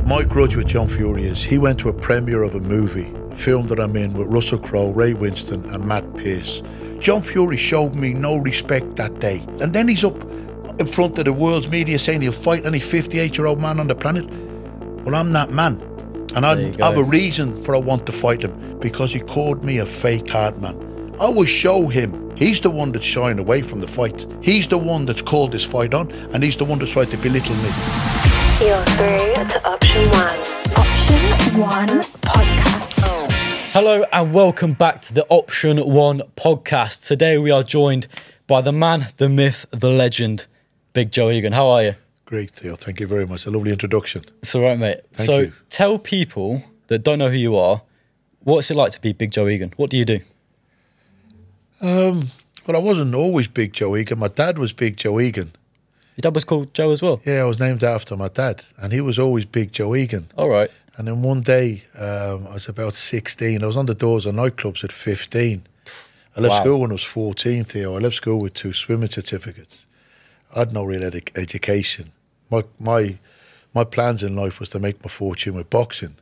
My grudge with John Fury is he went to a premiere of a movie, a film that I'm in with Russell Crowe, Ray Winston and Matt Pearce. John Fury showed me no respect that day. And then he's up in front of the world's media saying he'll fight any 58-year-old man on the planet. Well, I'm that man. And I have a reason for I want to fight him, because he called me a fake hard man. I will show him. He's the one that's shying away from the fight. He's the one that's called this fight on, and he's the one that's tried to belittle me. You're through to Option 1. Option 1 Podcast. Hello and welcome back to the Option 1 Podcast. Today we are joined by the man, the myth, the legend, Big Joe Egan. How are you? Great, Theo. Thank you very much. A lovely introduction. It's all right, mate. Thank you. Tell people that don't know who you are, what's it like to be Big Joe Egan? What do you do? Well, I wasn't always Big Joe Egan. My dad was Big Joe Egan. Your dad was called Joe as well? Yeah, I was named after my dad, and he was always Big Joe Egan. All right. And then one day, I was about 16. I was on the doors of nightclubs at 15. I left school when I was 14, Theo. I left school with 2 swimming certificates. I had no real education. My plans in life was to make my fortune with boxing.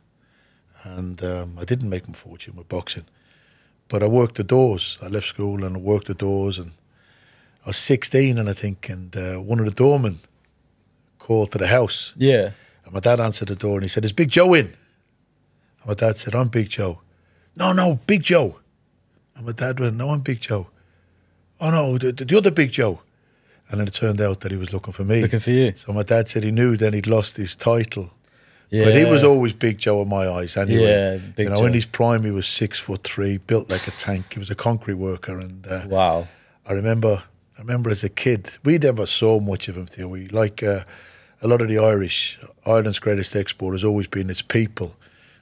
And I didn't make my fortune with boxing. But I worked the doors. I left school and I worked the doors, and I was 16, and I think, and one of the doormen called to the house. Yeah. And my dad answered the door and he said, "Is Big Joe in?" And my dad said, "I'm Big Joe." No, Big Joe. And my dad went, "No, I'm Big Joe." "Oh no, the other Big Joe." And then it turned out that he was looking for me. Looking for you. So my dad said he knew then he'd lost his title. Yeah. But he was always Big Joe in my eyes anyway. Yeah, Big Joe. In his prime he was 6'3", built like a tank. He was a concrete worker, and wow. I remember as a kid, we never saw much of him, Theo. We like a lot of the Irish, Ireland's greatest export has always been its people.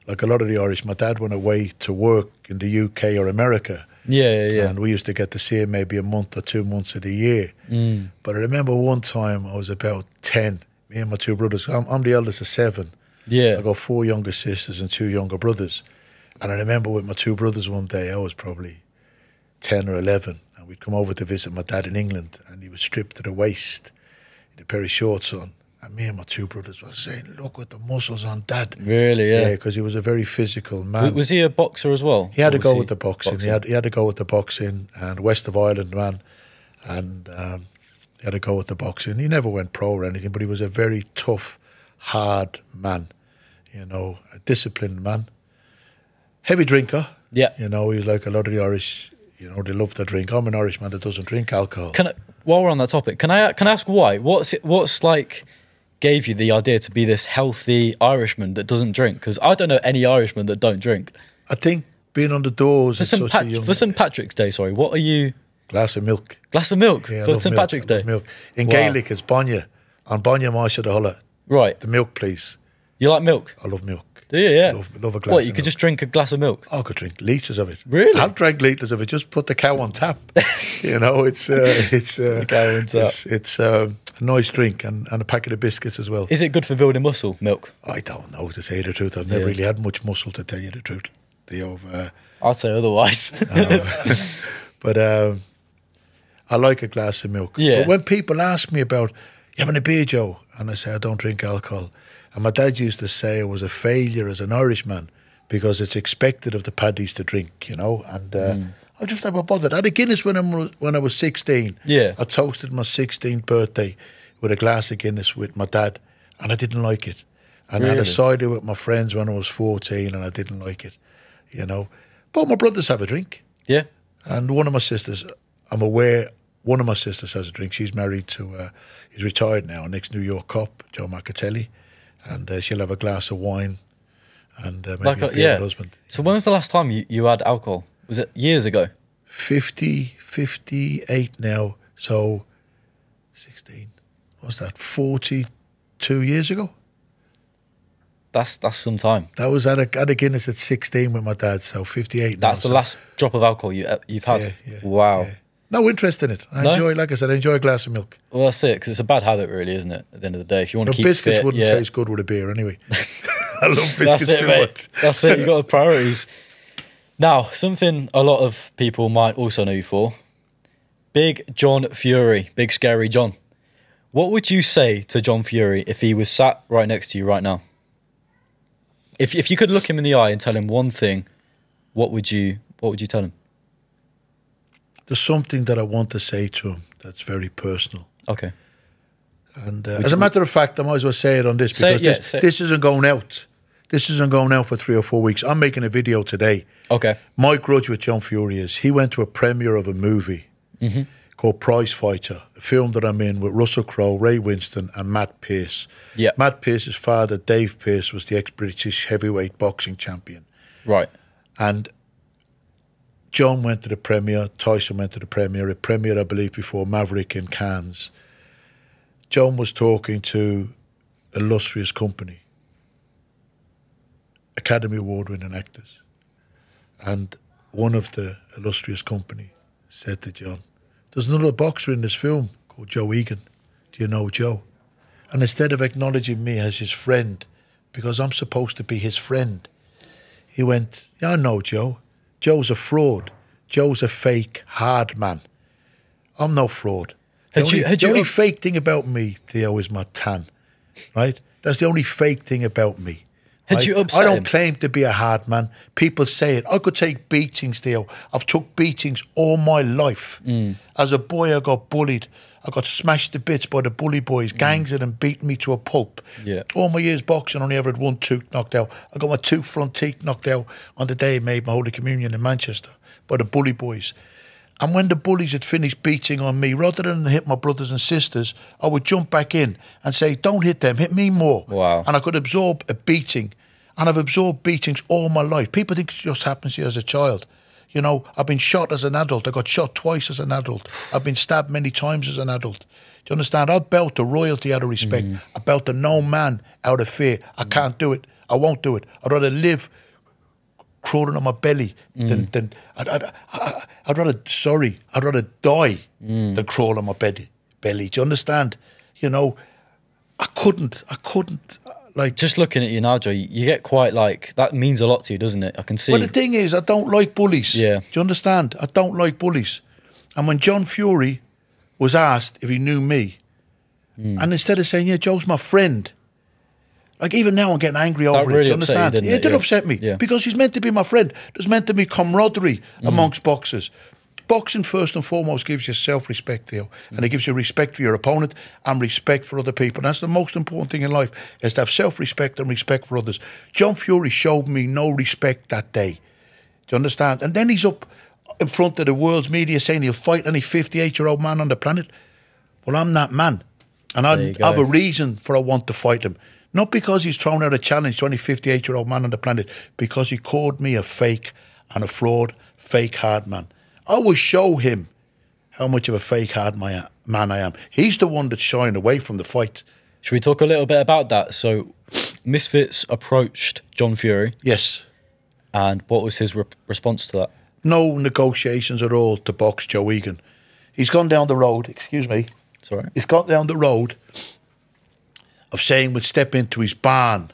Like a lot of the Irish, my dad went away to work in the UK or America. Yeah. And we used to get to see him maybe a month or 2 months of the year. But I remember one time I was about 10, me and my 2 brothers. I'm the eldest of 7. Yeah. I got 4 younger sisters and 2 younger brothers. And I remember with my 2 brothers one day, I was probably 10 or 11. And we'd come over to visit my dad in England, and he was stripped to the waist, he had a pair of shorts on. And me and my 2 brothers were saying, "Look at the muscles on Dad." Really, yeah. Yeah, because he was a very physical man. Was he a boxer as well? He had to go with the boxing. He had to go with the boxing, and West of Ireland man. And he had to go with the boxing. He never went pro or anything, but he was a very tough, hard man. You know, a disciplined man. Heavy drinker. Yeah. You know, he was like a lot of the Irish, you know, they love to drink. I'm an Irishman that doesn't drink alcohol. While we're on that topic, can I ask why? What's like gave you the idea to be this healthy Irishman that doesn't drink? Because I don't know any Irishman that don't drink. I think being on the doors for St. Patrick's Day, sorry, what are you? Glass of milk. Glass of milk yeah, for St. Patrick's Day? Milk. In Gaelic, it's Banya. And Banya Marsha the Hulla. Right. The milk, please. You like milk? I love milk. Do you? Yeah. I love a glass What, you of could milk. just drink a glass of milk? I could drink litres of it. Really? I've drank litres of it. Just put the cow on tap. You know, it's the cow on tap. It's a nice drink, and a packet of biscuits as well. Is it good for building muscle, milk? I don't know, to say the truth. I've never really had much muscle, to tell you the truth. I'd say otherwise. But I like a glass of milk. Yeah. But when people ask me about, "You having a beer, Joe?" And I say, "I don't drink alcohol." And my dad used to say I was a failure as an Irishman because it's expected of the paddies to drink, you know. And I just never bothered. I had a Guinness when I was 16. Yeah. I toasted my 16th birthday with a glass of Guinness with my dad, and I didn't like it. And I had a cider with my friends when I was 14, and I didn't like it, you know. But my brothers have a drink. Yeah. And one of my sisters, I'm aware, one of my sisters has a drink. She's married to, he's retired now, an ex-New York cop, Joe Macatelli. And she'll have a glass of wine and maybe a beer with her husband. So when was the last time you had alcohol? Was it years ago? 58 now, so 16, what's that, 42 years ago? That's some time. That was at a Guinness at 16 with my dad, so 58 now. That's the last drop of alcohol you've had? Yeah. Wow. Yeah. No interest in it. I enjoy, like I said, I enjoy a glass of milk. Well, that's it, because it's a bad habit, really, isn't it? At the end of the day, if you want to keep biscuits fit, wouldn't taste good with a beer anyway. I love biscuits too much. That's it. You got the priorities. Now, something a lot of people might also know you for: Big John Fury, Big Scary John. What would you say to John Fury if he was sat right next to you right now? If you could look him in the eye and tell him one thing, what would you tell him? There's something that I want to say to him that's very personal. Okay. And as a matter of fact, I might as well say it on this because this isn't going out. This isn't going out for 3 or 4 weeks. I'm making a video today. Okay. My grudge with John Fury is he went to a premiere of a movie called Prize Fighter, a film that I'm in with Russell Crowe, Ray Winston and Matt Pearce. Yeah. Matt Pearce's father, Dave Pearce, was the ex-British heavyweight boxing champion. Right. And John went to the premiere, Tyson went to the premiere, it premiered, I believe, before Maverick in Cannes. John was talking to illustrious company, Academy Award-winning actors. And one of the illustrious company said to John, there's another boxer in this film called Joe Egan. Do you know Joe? And instead of acknowledging me as his friend, because I'm supposed to be his friend, he went, yeah, I know Joe. Joe's a fraud. Joe's a fake, hard man. I'm no fraud. The only fake thing about me, Theo, is my tan, right? That's the only fake thing about me. Had you upset I don't him? claim to be a hard man. People say it. I could take beatings, Theo. I've took beatings all my life. As a boy, I got bullied. I got smashed to bits by the bully boys. Gangs of them beat me to a pulp. Yeah. All my years boxing, only ever had one tooth knocked out. I got my 2 front teeth knocked out on the day I made my Holy Communion in Manchester by the bully boys. And when the bullies had finished beating on me, rather than hit my brothers and sisters, I would jump back in and say, don't hit them, hit me more. Wow. And I could absorb a beating. And I've absorbed beatings all my life. People think it just happens to you as a child. You know, I've been shot as an adult. I got shot twice as an adult. I've been stabbed many times as an adult. Do you understand? I belt the royalty out of respect. I belt the no man out of fear. I can't do it. I won't do it. I'd rather live crawling on my belly than I'd rather die than crawl on my belly. Do you understand? You know, I couldn't like. Just looking at you now, Joe, you get quite like, that means a lot to you, doesn't it? I can see. Well, the thing is, I don't like bullies. Yeah. Do you understand? I don't like bullies. And when John Fury was asked if he knew me, and instead of saying, yeah, Joe's my friend, like even now I'm getting angry over really it. Do you upset you, understand? didn't It it? did Yeah. upset me Yeah. because he's meant to be my friend. There's meant to be camaraderie amongst boxers. Boxing, first and foremost, gives you self-respect, Theo, and it gives you respect for your opponent and respect for other people. And that's the most important thing in life, is to have self-respect and respect for others. John Fury showed me no respect that day. Do you understand? And then he's up in front of the world's media saying he'll fight any 58-year-old man on the planet. Well, I'm that man. And I have a reason for I want to fight him. Not because he's thrown out a challenge to any 58-year-old man on the planet, because he called me a fake and a fraud, fake hard man. I will show him how much of a fake hard man I am. He's the one that's shying away from the fight. Should we talk a little bit about that? So, Misfits approached John Fury. Yes. And what was his response to that? No negotiations at all to box Joe Egan. He's gone down the road, excuse me. It's all right. He's gone down the road of saying we'd step into his barn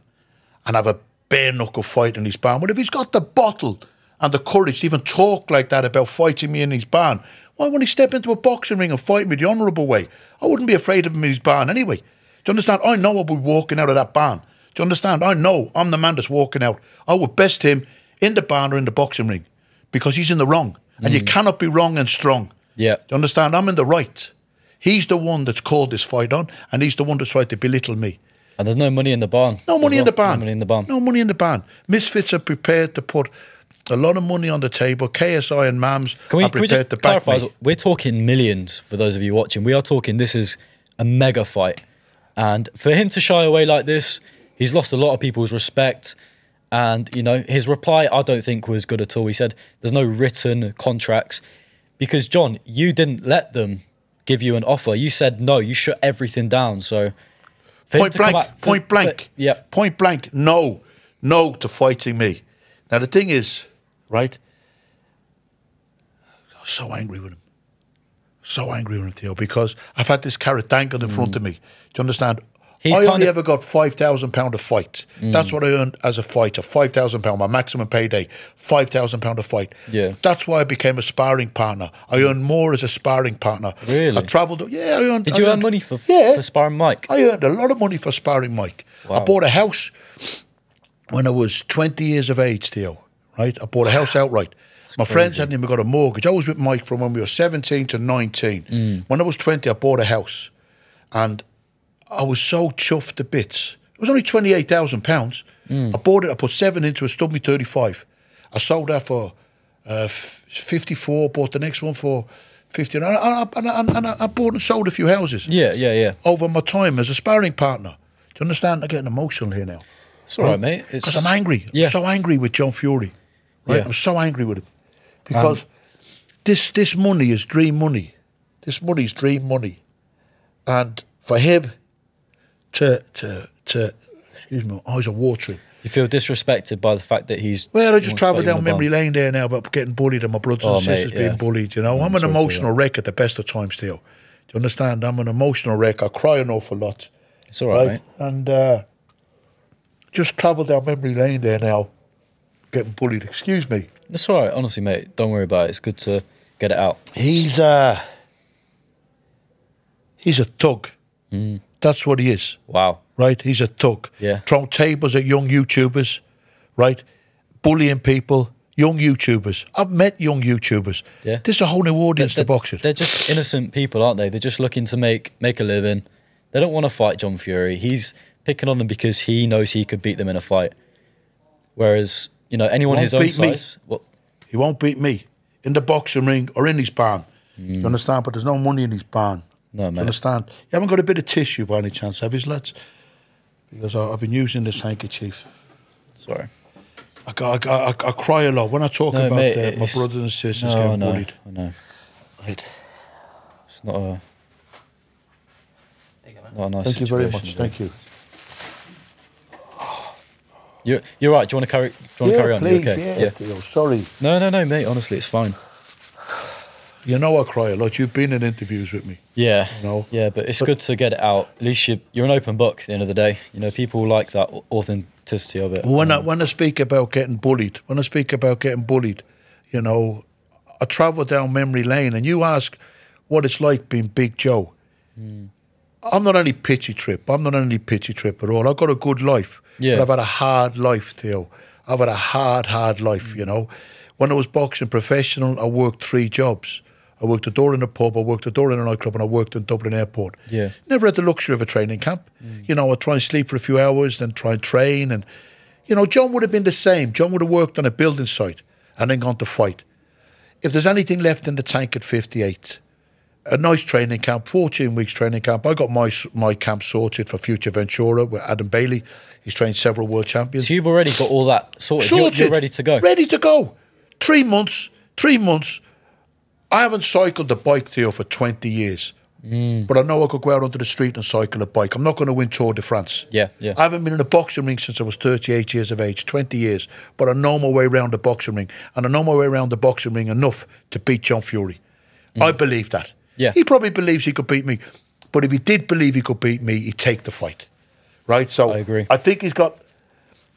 and have a bare knuckle fight in his barn. Well, if he's got the bottle and the courage to even talk like that about fighting me in his barn, why wouldn't he step into a boxing ring and fight me the honourable way? I wouldn't be afraid of him in his barn anyway. Do you understand? I know I'll be walking out of that barn. Do you understand? I know I'm the man that's walking out. I would best him in the barn or in the boxing ring because he's in the wrong. And you cannot be wrong and strong. Yeah. Do you understand? I'm in the right. He's the one that's called this fight on, and he's the one that's tried to belittle me. And there's no money in the barn. No money in the barn. No money in the barn. No money in the barn. Misfits are prepared to put a lot of money on the table. KSI and MAMS are prepared to back clarify? me. We're talking millions for those of you watching. We are talking, this is a mega fight. And for him to shy away like this, he's lost a lot of people's respect. And, you know, his reply, I don't think was good at all. He said there's no written contracts. Because, John, you didn't let them give you an offer. You said no, you shut everything down. So, Point blank, no to fighting me. Now, the thing is, right, I was so angry with him. So angry with him, Theo, because I've had this carrot dangled in front of me. Do you understand? I only ever got £5,000 a fight. That's what I earned as a fighter, £5,000, my maximum payday, £5,000 a fight. Yeah. That's why I became a sparring partner. I earned more as a sparring partner. Really? I travelled, I earned... Did you earn money for sparring Mike? I earned a lot of money for sparring Mike. Wow. I bought a house when I was 20 years of age, Theo, right? I bought a house outright. My friends hadn't even got a mortgage. I was with Mike from when we were 17 to 19. When I was 20, I bought a house. And I was so chuffed to bits. It was only £28,000. I bought it, I put 7 into it, stood me 35. I sold that for 54, bought the next one for 50. And I bought and sold a few houses. Yeah. Over my time as a sparring partner. Do you understand? I'm getting emotional here now. It's all right, mate. Because I'm angry. Yeah. I'm so angry with John Fury. Right? Yeah. I'm so angry with him. Because this money is dream money. This money is dream money. And for him to excuse me, my eyes are watering. You feel disrespected by the fact that he's... Well, I just travel down memory lane there now about getting bullied and my brothers and sisters being bullied, you know. I'm an emotional wreck at the best of times, Theo. Do you understand? I'm an emotional wreck. I cry an awful lot. It's all right, mate. And just travel down memory lane there now, getting bullied. Excuse me. It's all right, honestly, mate. Don't worry about it. It's good to get it out. He's a thug. That's what he is. Wow. Right? He's a thug. Yeah. Throwing tables at young YouTubers, right? Bullying people, young YouTubers. I've met young YouTubers. Yeah. There's a whole new audience to boxing. They're just innocent people, aren't they? They're just looking to make a living. They don't want to fight John Fury. He's picking on them because he knows he could beat them in a fight. Whereas, you know, anyone his own size... Well, he won't beat me in the boxing ring or in his barn. You understand? But there's no money in his barn. No, mate. You understand? You haven't got a bit of tissue by any chance, have you, lads? Because I've been using this handkerchief. Sorry. I cry a lot when I talk about my brothers and sisters getting bullied. I know. Right. It's not a nice Thank you very much. situation, Thank you. You're right. Do you want to carry on? Please, You okay? yeah. Theo, sorry. No, mate. Honestly, it's fine. You know I cry a lot. You've been in interviews with me. Yeah. You know? Yeah, but it's good to get it out. At least you're an open book at the end of the day. You know, people like that authenticity of it. When I speak about getting bullied, you know, I travel down memory lane and you ask what it's like being Big Joe. I'm not only pitchy trip at all. I've got a good life. Yeah. But I've had a hard life, Theo. I've had a hard life, you know. When I was boxing professional, I worked 3 jobs. I worked a door in a pub, I worked a door in a nightclub, and I worked in Dublin Airport. Yeah. Never had the luxury of a training camp. You know, I'd try and sleep for a few hours, then try and train. And, you know, John would have been the same. John would have worked on a building site and then gone to fight. If there's anything left in the tank at 58, a nice training camp, 14 weeks training camp. I got my camp sorted for Future Ventura with Adam Bailey. He's trained several world champions. So you've already got all that sorted. You're ready to go. Ready to go. 3 months. I haven't cycled the bike, Theo, for 20 years. But I know I could go out onto the street and cycle a bike. I'm not going to win Tour de France. Yeah. I haven't been in a boxing ring since I was 38 years of age, 20 years. But I know my way around the boxing ring. And I know my way around the boxing ring enough to beat John Fury. I believe that. Yeah. He probably believes he could beat me. But if he did believe he could beat me, he'd take the fight. Right? So I agree. I think he's got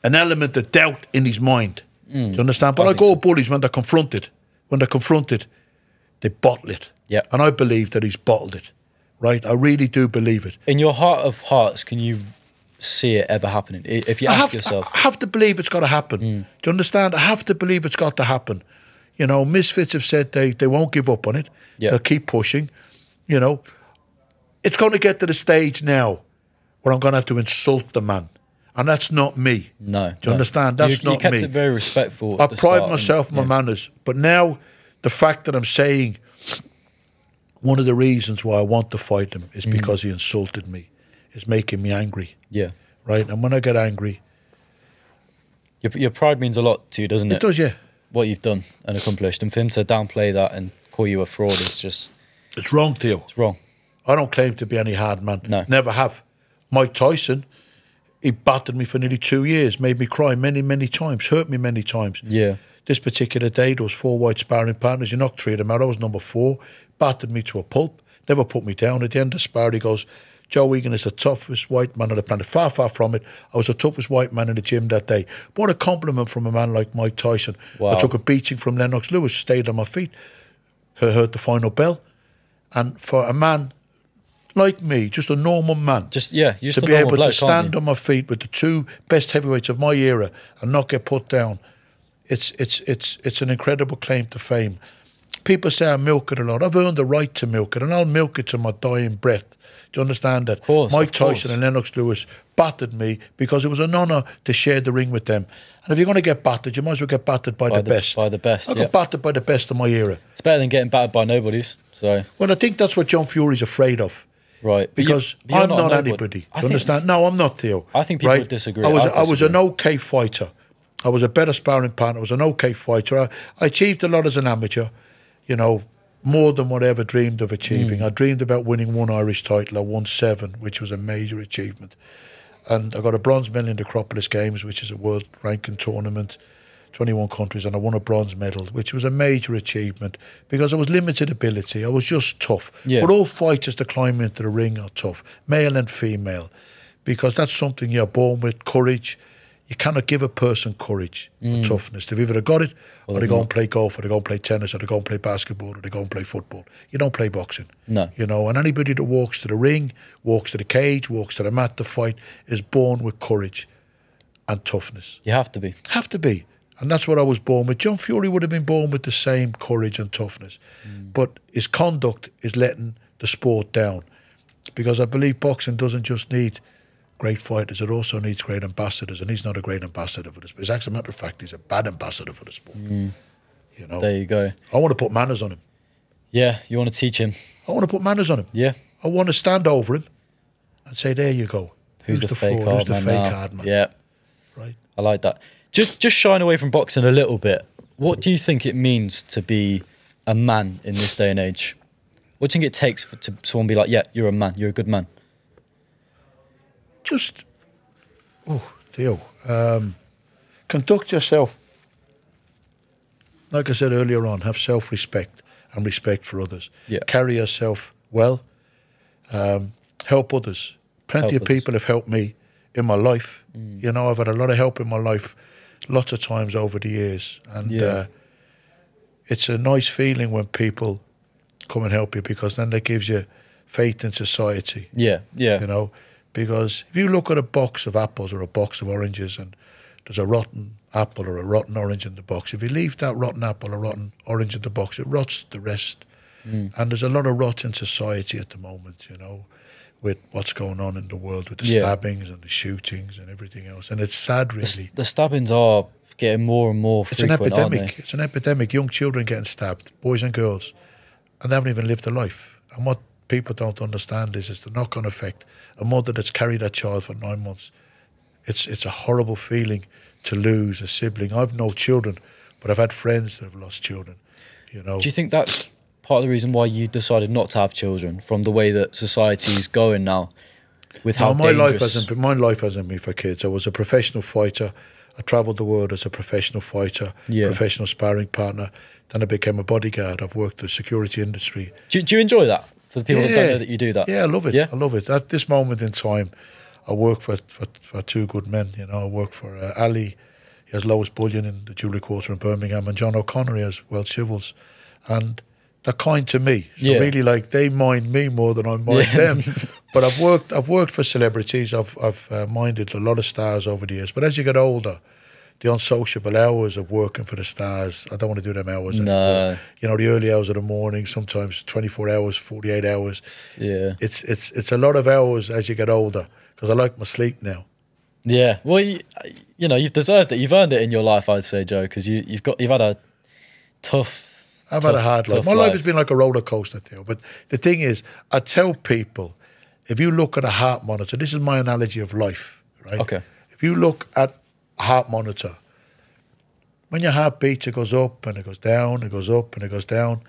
an element of doubt in his mind. Do you understand? But I go with bullies when they're confronted. They bottle it. Yeah. And I believe that he's bottled it. Right? I really do believe it. In your heart of hearts, can you see it ever happening? If you ask yourself. I have to believe it's got to happen. Do you understand? I have to believe it's got to happen. You know, Misfits have said they won't give up on it. Yeah. They'll keep pushing. You know, it's going to get to the stage now where I'm going to have to insult the man. And that's not me. No. Do you understand? That's not me. You kept it very respectful. I pride myself on my manners. But now, the fact that I'm saying one of the reasons why I want to fight him is because he insulted me. It's making me angry. Yeah. Right? And when I get angry... Your pride means a lot to you, doesn't it? It does, yeah. What you've done and accomplished. And for him to downplay that and call you a fraud is just... It's wrong, Theo. It's wrong. I don't claim to be any hard man. No. Never have. Mike Tyson... He battered me for nearly 2 years, made me cry many, many times, hurt me many times. Yeah. This particular day, there was 4 white sparring partners. You knocked 3 of them out. I was number 4. Battered me to a pulp. Never put me down. At the end of the spar, he goes, Joe Egan is the toughest white man on the planet. Far, far from it. I was the toughest white man in the gym that day. What a compliment from a man like Mike Tyson. Wow. I took a beating from Lennox Lewis, stayed on my feet, heard the final bell. And for a man like me, just a normal man. You're just to a be normal able bloke, to stand on my feet with the two best heavyweights of my era and not get put down. It's an incredible claim to fame. People say I milk it a lot. I've earned the right to milk it, and I'll milk it to my dying breath. Do you understand that? Of course, Mike Tyson and Lennox Lewis battered me because it was an honour to share the ring with them. And if you're going to get battered, you might as well get battered by the best. By the best, I got battered by the best of my era. It's better than getting battered by nobodies. So, well, I think that's what John Fury's afraid of. Right. Because you're I'm not nobody. anybody. Do you understand? No, I'm not, Theo. I think people disagree. I was an okay fighter. I was a better sparring partner. I was an okay fighter. I achieved a lot as an amateur, you know, more than what I ever dreamed of achieving. I dreamed about winning 1 Irish title. I won 7, which was a major achievement. And I got a bronze medal in the Acropolis Games, which is a world ranking tournament, 21 countries, and I won a bronze medal, which was a major achievement because I was limited ability. I was just tough. Yeah. But all fighters to climb into the ring are tough, male and female, because that's something you're born with, courage. You cannot give a person courage or toughness. They've either got it, or they go and play golf, or they go and play tennis, or they go and play basketball, or they go and play football. You don't play boxing. No. You know, and anybody that walks to the ring, walks to the cage, walks to the mat to fight is born with courage and toughness. You have to be. Have to be. And that's what I was born with. John Fury would have been born with the same courage and toughness. But his conduct is letting the sport down. Because I believe boxing doesn't just need great fighters, it also needs great ambassadors, and he's not a great ambassador for the sport. As a matter of fact, he's a bad ambassador for the sport. You know, There you go. I want to put manners on him. Yeah, you want to teach him. I want to put manners on him. Yeah. I want to stand over him and say, there you go. Who's the fake fraud? hard Who's the man fake now? hard man? Yeah. Right. I like that. Just shying away from boxing a little bit, what do you think it means to be a man in this day and age? What do you think it takes for someone to be like, yeah, you're a man, you're a good man? Just, Theo, conduct yourself. Like I said earlier on, have self-respect and respect for others. Yeah. Carry yourself well. Help others. Plenty of people have helped me in my life. You know, I've had a lot of help in my life lots of times over the years. And it's a nice feeling when people come and help you, because then that gives you faith in society. Yeah. You know, because if you look at a box of apples or a box of oranges and there's a rotten apple or a rotten orange in the box, if you leave that rotten apple or rotten orange in the box, it rots the rest. And there's a lot of rot in society at the moment, you know, with what's going on in the world, with the stabbings and the shootings and everything else. And it's sad, really. The stabbings are getting more and more frequent, It's an epidemic. aren't they? It's an epidemic. Young children getting stabbed, boys and girls, and they haven't even lived a life. And what people don't understand is the knock-on effect. A mother that's carried that child for 9 months, it's a horrible feeling to lose a sibling. I've no children, but I've had friends that have lost children, you know. Do you think that's part of the reason why you decided not to have children, from the way that society is going now, with how my life dangerous... my life hasn't been for kids. I was a professional fighter. I travelled the world as a professional fighter, professional sparring partner. Then I became a bodyguard. I've worked the security industry. Do you enjoy that? For the people that don't know that you do that? Yeah, I love it. Yeah? I love it. At this moment in time, I work for 2 good men. You know, I work for Ali. He has Lois Bullion in the Jewellery Quarter in Birmingham, and John O'Connor has Welsh Civils. And they're kind to me. So really, like, they mind me more than I mind them. But I've worked for celebrities. I've minded a lot of stars over the years. But as you get older, the unsociable hours of working for the stars, I don't want to do them hours anymore. You know, the early hours of the morning, sometimes 24 hours, 48 hours. Yeah. It's a lot of hours as you get older, because I like my sleep now. Yeah. Well, you know, you've deserved it. You've earned it in your life, I'd say, Joe, because you've had a tough... I've had a hard life. My life has been like a roller coaster, Theo. But the thing is, I tell people, if you look at a heart monitor, this is my analogy of life, right? Okay. If you look at a heart monitor, when your heart beats, it goes up and it goes down, it goes up and it goes down.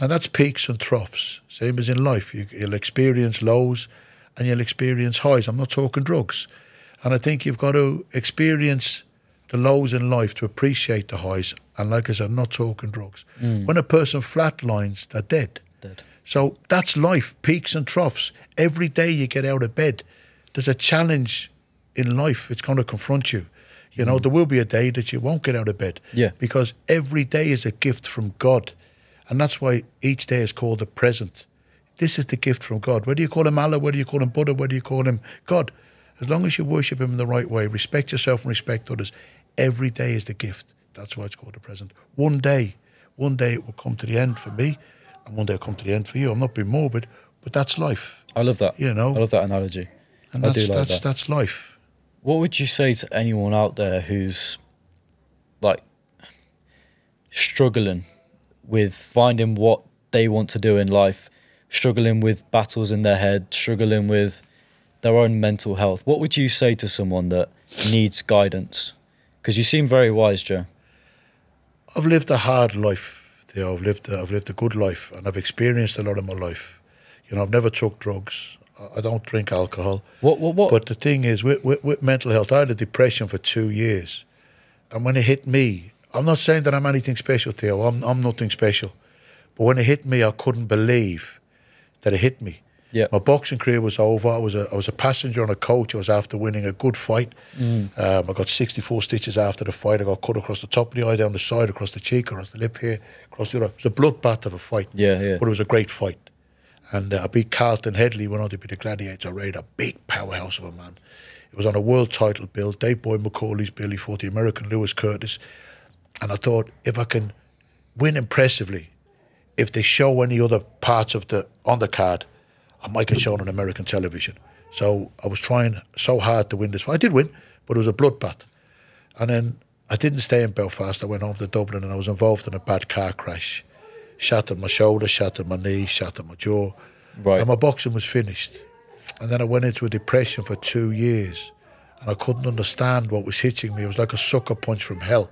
And that's peaks and troughs, same as in life. You'll experience lows and you'll experience highs. I'm not talking drugs. And I think you've got to experience the lows in life to appreciate the highs. And like I said, I'm not talking drugs. When a person flatlines, they're dead. So that's life, peaks and troughs. Every day you get out of bed, there's a challenge in life. It's going to confront you. You know, there will be a day that you won't get out of bed. Yeah. Because every day is a gift from God. And that's why each day is called a present. this is the gift from God. Whether you call him Allah, whether you call him Buddha, whether you call him God, as long as you worship him in the right way, respect yourself and respect others, every day is the gift. That's why it's called the present. One day it will come to the end for me, and one day it'll come to the end for you. I'm not being morbid, but that's life. I love that. You know? I love that analogy. And that's life. What would you say to anyone out there who's like struggling with finding what they want to do in life, struggling with battles in their head, struggling with their own mental health? What would you say to someone that needs guidance? Because you seem very wise, Joe. I've lived a hard life, Theo. I've lived a good life, and I've experienced a lot in my life. You know, I've never took drugs. I don't drink alcohol. What? But the thing is, with mental health, I had a depression for 2 years. And when it hit me, I'm not saying that I'm anything special, Theo. I'm nothing special. But when it hit me, I couldn't believe that it hit me. Yeah. My boxing career was over. I was a passenger on a coach. I was after winning a good fight. I got 64 stitches after the fight. I got cut across the top of the eye, down the side, across the cheek, across the lip here, across the other. It was a bloodbath of a fight. Yeah. But it was a great fight. And I beat Carlton Headley, went on to be the Gladiator Raid, a big powerhouse of a man. It was on a world title bill, Dave Boy McCauley's bill. He fought the American Lewis Curtis. And I thought, if I can win impressively, if they show any other parts of the undercard, I might get shown on American television. So I was trying so hard to win this fight. I did win, but it was a bloodbath. And then I didn't stay in Belfast. I went home to Dublin, and I was involved in a bad car crash. Shattered my shoulder, shattered my knee, shattered my jaw. Right. And my boxing was finished. And then I went into a depression for 2 years, and I couldn't understand what was hitting me. It was like a sucker punch from hell.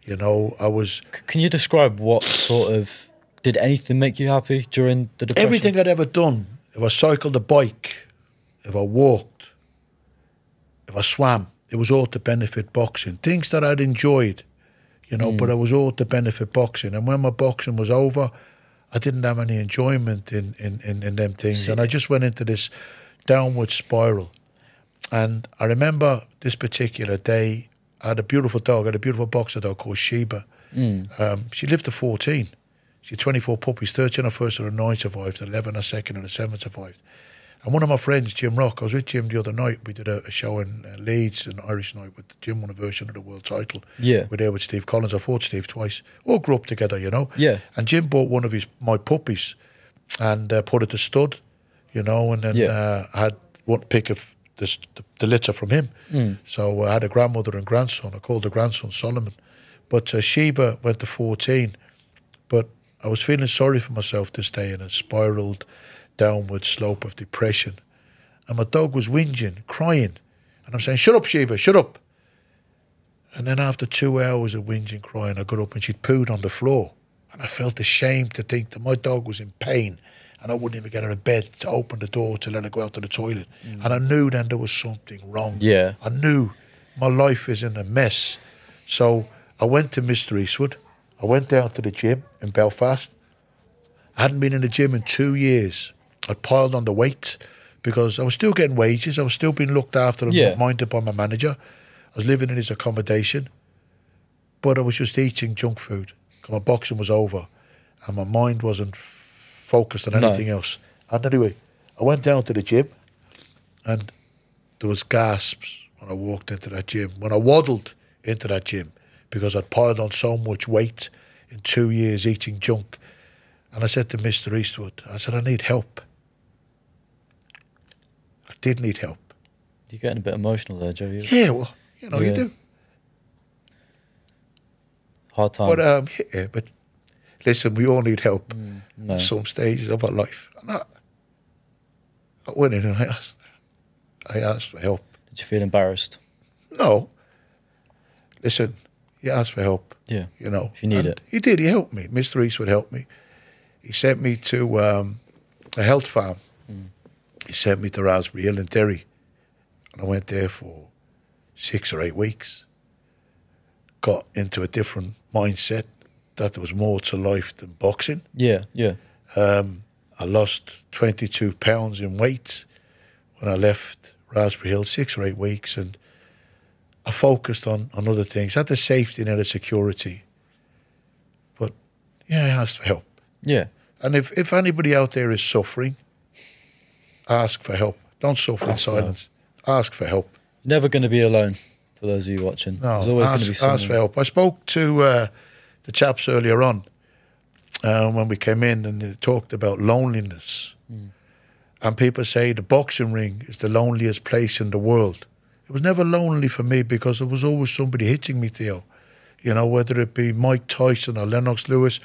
You know, I was... Can you describe what sort of... Did anything make you happy during the depression? Everything I'd ever done. If I cycled a bike, if I walked, if I swam, it was all to benefit boxing. Things that I'd enjoyed, you know, but it was all to benefit boxing. And when my boxing was over, I didn't have any enjoyment in them things. And I just went into this downward spiral. And I remember this particular day, I had a beautiful dog. I had a beautiful boxer dog called Sheba. She lived to 14. She had 24 puppies, 13 her first and 9 survived, 11 her second and 7 survived. And one of my friends, Jim Rock, I was with Jim the other night. We did a show in Leeds, an Irish night, with Jim won a version of the world title. Yeah. We're there with Steve Collins. I fought Steve twice. All grew up together, you know. Yeah. And Jim bought one of my puppies and put it to stud, you know, and then I had one pick of the litter from him. So I had a grandmother and grandson. I called the grandson Solomon. But Sheba went to 14. But I was feeling sorry for myself this day in a spiraled downward slope of depression. And my dog was whinging, crying. And I'm saying, shut up, Sheba, shut up. And then after 2 hours of whinging, crying, I got up and she'd pooed on the floor. And I felt ashamed to think that my dog was in pain and I wouldn't even get out of bed to open the door to let her go out to the toilet. And I knew then there was something wrong. Yeah. I knew my life is in a mess. So I went to Mr. Eastwood. I went down to the gym in Belfast. I hadn't been in the gym in 2 years. I'd piled on the weight because I was still getting wages. I was still being looked after and minded by my manager. I was living in his accommodation. But I was just eating junk food because my boxing was over and my mind wasn't focused on anything else. And anyway, I went down to the gym and there was gasps when I walked into that gym, when I waddled into that gym, because I'd piled on so much weight in 2 years eating junk. And I said to Mr. Eastwood, I said, I need help. I did need help. You're getting a bit emotional there, Joe. Yeah, well, you know, you do. Hard time. But listen, we all need help No. at some stages of our life. And I went in and I asked for help. Did you feel embarrassed? No. Listen, he asked for help. Yeah. You know. If you need it. He did. He helped me. Mr. Eastwood helped me. He sent me to a health farm. He sent me to Raspberry Hill in Derry. And I went there for 6 or 8 weeks. Got into a different mindset that there was more to life than boxing. Yeah. I lost 22 pounds in weight when I left Raspberry Hill, 6 or 8 weeks, and I focused on other things. I had the safety net of security. But, yeah, I asked for help. Yeah. And if anybody out there is suffering, ask for help. Don't suffer in silence. Ask for help. You're never going to be alone, for those of you watching. No, There's always going to be someone. Ask for help. I spoke to the chaps earlier on when we came in, and they talked about loneliness. And people say the boxing ring is the loneliest place in the world. It was never lonely for me because there was always somebody hitting me, Theo. You know, whether it be Mike Tyson or Lennox Lewis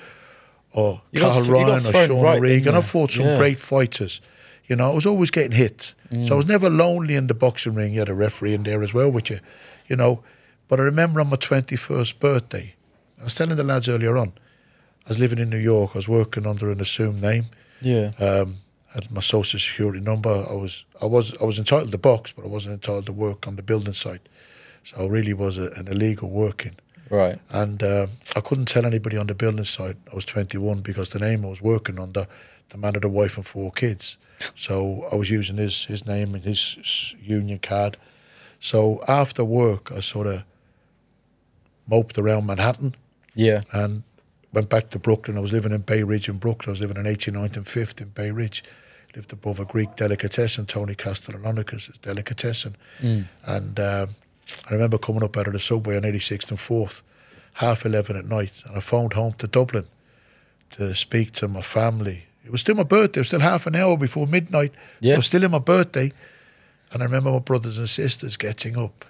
or Carl Ryan or Sean Regan. I fought some great fighters. You know, I was always getting hit. So I was never lonely in the boxing ring. You had a referee in there as well with you, you know. But I remember on my 21st birthday, I was telling the lads earlier on, I was living in New York. I was working under an assumed name. Yeah. Had my social security number. I was entitled to box, but I wasn't entitled to work on the building site. So it really was an illegal working. Right. And I couldn't tell anybody on the building site I was 21 because the name I was working under, the man had a wife and 4 kids. So I was using his name and his union card. So after work, I sort of moped around Manhattan. Yeah. And went back to Brooklyn. I was living in Bay Ridge in Brooklyn. I was living in 89th and 5th in Bay Ridge. Lived above a Greek delicatessen, Tony Castellanonica's delicatessen. And I remember coming up out of the subway on 86th and 4th, 11:30 at night, and I phoned home to Dublin to speak to my family. It was still my birthday. It was still half an hour before midnight. Yeah. It was still in my birthday. And I remember my brothers and sisters getting up,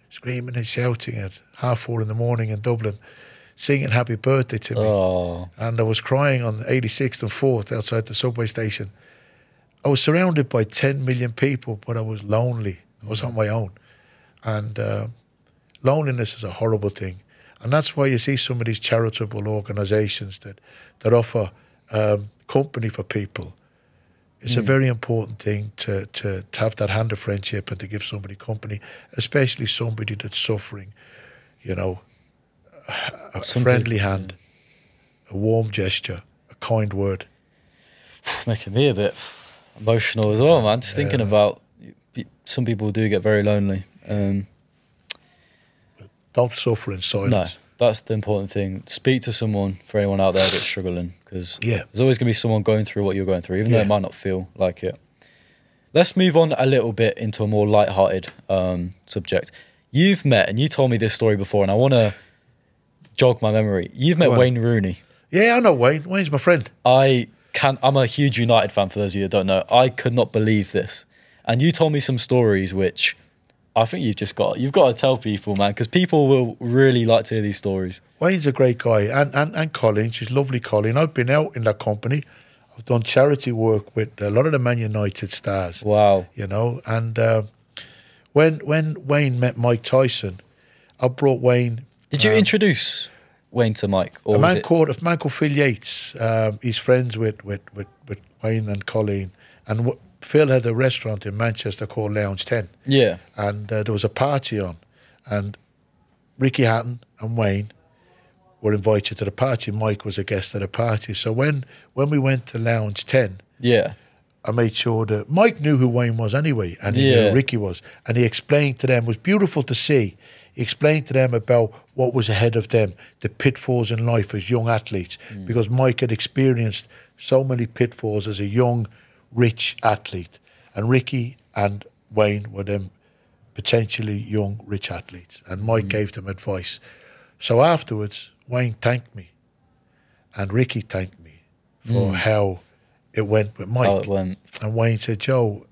screaming and shouting at 4:30 in the morning in Dublin, singing happy birthday to me. Oh. And I was crying on 86th and 4th outside the subway station. I was surrounded by 10 million people, but I was lonely. I was on my own. And loneliness is a horrible thing. And that's why you see some of these charitable organisations that offer company for people. It's a very important thing to have that hand of friendship and to give somebody company, especially somebody that's suffering, you know, a friendly hand, a warm gesture, a kind word. Making me a bit emotional as well, man. Just thinking about some people do get very lonely. Don't suffer in silence. No, that's the important thing. Speak to someone for anyone out there that's struggling, because there's always going to be someone going through what you're going through, even though it might not feel like it. Let's move on a little bit into a more light-hearted subject. You've met, and you told me this story before, and I want to jog my memory. You've met Wayne Rooney. Yeah, I know Wayne. Wayne's my friend. I'm a huge United fan, for those of you that don't know. I could not believe this. And you told me some stories which I think you've got to tell people, man, because people will really like to hear these stories. Wayne's a great guy. And Colin, she's lovely, Colin. I've been out in that company. I've done charity work with a lot of the Man United stars. Wow. You know, and when Wayne met Mike Tyson, I brought Wayne. Did you introduce Wayne to Mike? Or a man called Phil Yates. He's friends with Wayne and Colleen. And Phil had a restaurant in Manchester called Lounge 10. Yeah. And there was a party on. And Ricky Hatton and Wayne were invited to the party. Mike was a guest at the party. So when we went to Lounge 10, I made sure that Mike knew who Wayne was anyway, and he knew who Ricky was. And he explained to them, it was beautiful to see, he explained to them about what was ahead of them, the pitfalls in life as young athletes, because Mike had experienced so many pitfalls as a young, rich athlete. And Ricky and Wayne were them potentially young, rich athletes. And Mike gave them advice. So afterwards, Wayne thanked me and Ricky thanked me for how it went with Mike. How it went. And Wayne said, Joe,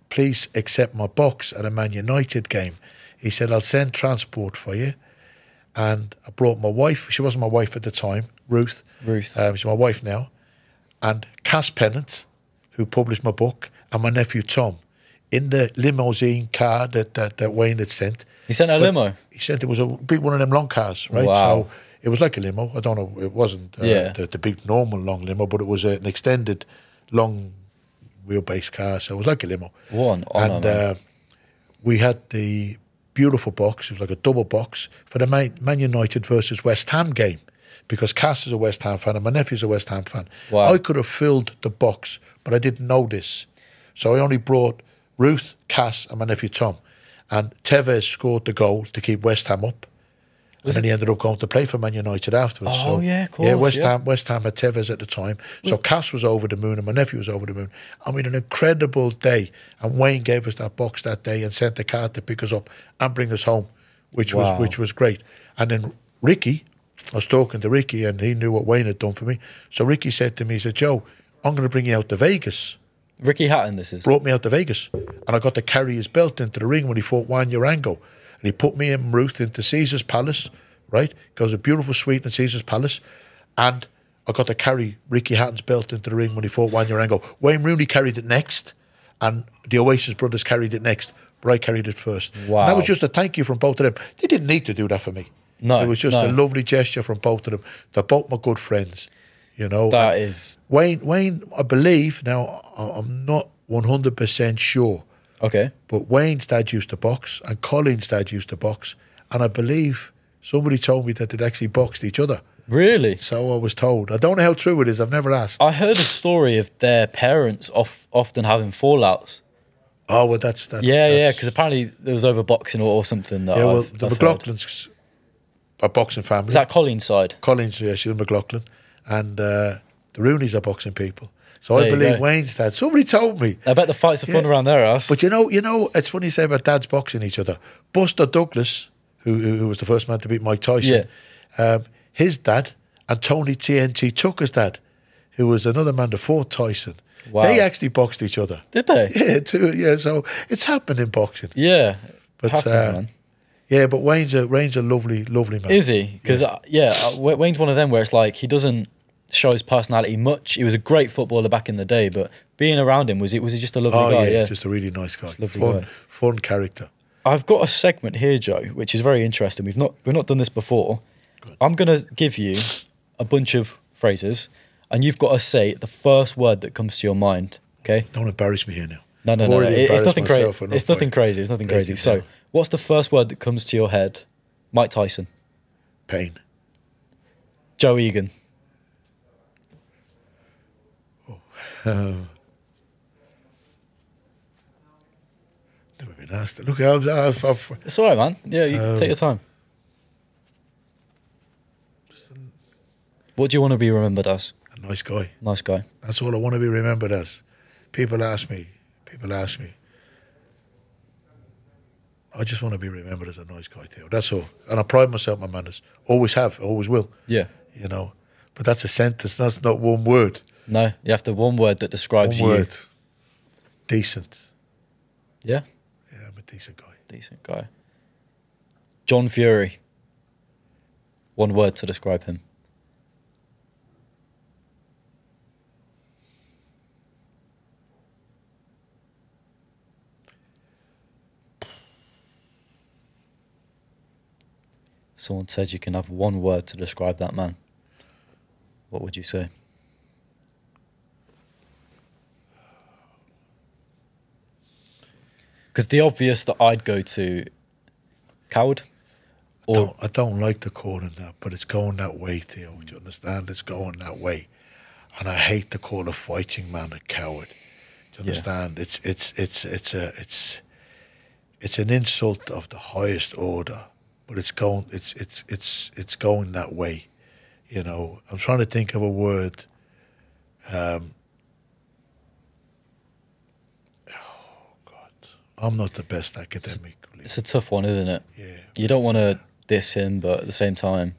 please accept my box at a Man United game. He said, I'll send transport for you. And I brought my wife. She wasn't my wife at the time, Ruth. She's my wife now. And Cass Pennant, who published my book, and my nephew Tom, in the limousine car that Wayne had sent. He sent a limo? He sent, it was a big one of them long cars, right? Wow. So it was like a limo. I don't know, it wasn't the big normal long limo, but it was an extended long wheelbase car, so it was like a limo. One honor, and we had the beautiful box. It was like a double box for the Man United versus West Ham game, because Cass is a West Ham fan and my nephew's a West Ham fan. Wow. I could have filled the box, but I didn't know this. So I only brought Ruth, Cass and my nephew Tom. And Tevez scored the goal to keep West Ham up. And then he ended up going to play for Man United afterwards. Oh, so, yeah, of course. Yeah, West Ham had Tevez at the time. So Cass was over the moon and my nephew was over the moon. And we had an incredible day. And Wayne gave us that box that day and sent a car to pick us up and bring us home, which was great. And then Ricky, I was talking to Ricky and he knew what Wayne had done for me. So Ricky said to me, he said, Joe, I'm going to bring you out to Vegas. Ricky Hatton, this is. Brought me out to Vegas. And I got to carry his belt into the ring when he fought Juan Urango. And he put me and Ruth into Caesar's Palace, right? Because a beautiful suite in Caesar's Palace. And I got to carry Ricky Hatton's belt into the ring when he fought Juan Urango. Wayne Rooney carried it next. And the Oasis brothers carried it next. But I carried it first. Wow. And that was just a thank you from both of them. They didn't need to do that for me. No. It was just a lovely gesture from both of them. They're both my good friends. You know, That is... Wayne, I believe, now I'm not 100% sure, Okay. but Wayne's dad used to box and Colin's dad used to box. And I believe somebody told me that they'd actually boxed each other. Really? So I was told. I don't know how true it is. I've never asked. I heard a story of their parents often having fallouts. Oh, well, that's Yeah, because apparently there was over boxing or something. That yeah, well, I've the heard. McLaughlins are boxing family. Is that Colin's side? Colin's, yeah, she's McLaughlin. And the Rooneys are boxing people. So There I you believe go. Wayne's dad. Somebody told me. I bet the fights are fun around their house. But you know, it's funny you say about dads boxing each other. Buster Douglas, who was the first man to beat Mike Tyson, his dad, and Tony TNT Tucker's dad, who was another man that fought Tyson. Wow. They actually boxed each other. Did they? Yeah, too. Yeah, so it's happened in boxing. Yeah. But Happens, man. yeah, but Wayne's a lovely man. Is he? Because Wayne's one of them where it's like he doesn't show his personality much. He was a great footballer back in the day, but being around him, was he just a lovely guy? Yeah, just a really nice guy. Lovely guy. Fun character. I've got a segment here, Joe, which is very interesting. We've not done this before. Good. I'm gonna give you a bunch of phrases, and you've got to say the first word that comes to your mind. Okay? Don't embarrass me here now. No. I've already It's embarrassed nothing crazy. myself enough It's nothing by crazy. It's nothing breaking crazy. it So, down. what's the first word that comes to your head? Mike Tyson, Pain. Joe Egan, Never been asked. Look, I've It's all right, man. Yeah, you take your time. What do you want to be remembered as? a nice guy. Nice guy. That's all I want to be remembered as. People ask me. I just want to be remembered as a nice guy, Theo. That's all. And I pride myself on my manners. Always have, always will. Yeah. You know. But that's a sentence. That's not one word. No, you have to one word that describes One you. word. Decent. Yeah. Yeah, I'm a decent guy. Decent guy. John Fury. One word to describe him. Someone said you can have one word to describe that man. What would you say? Because the obvious that I'd go to, coward. Or I don't like to call him that, but it's going that way, Theo. Do you understand? It's going that way. And I hate to call a fighting man a coward. Do you understand? It's an insult of the highest order, but it's going that way. You know, I'm trying to think of a word. Oh God, I'm not the best academically. it's a tough one, isn't it? Yeah, You don't want to diss him, but at the same time,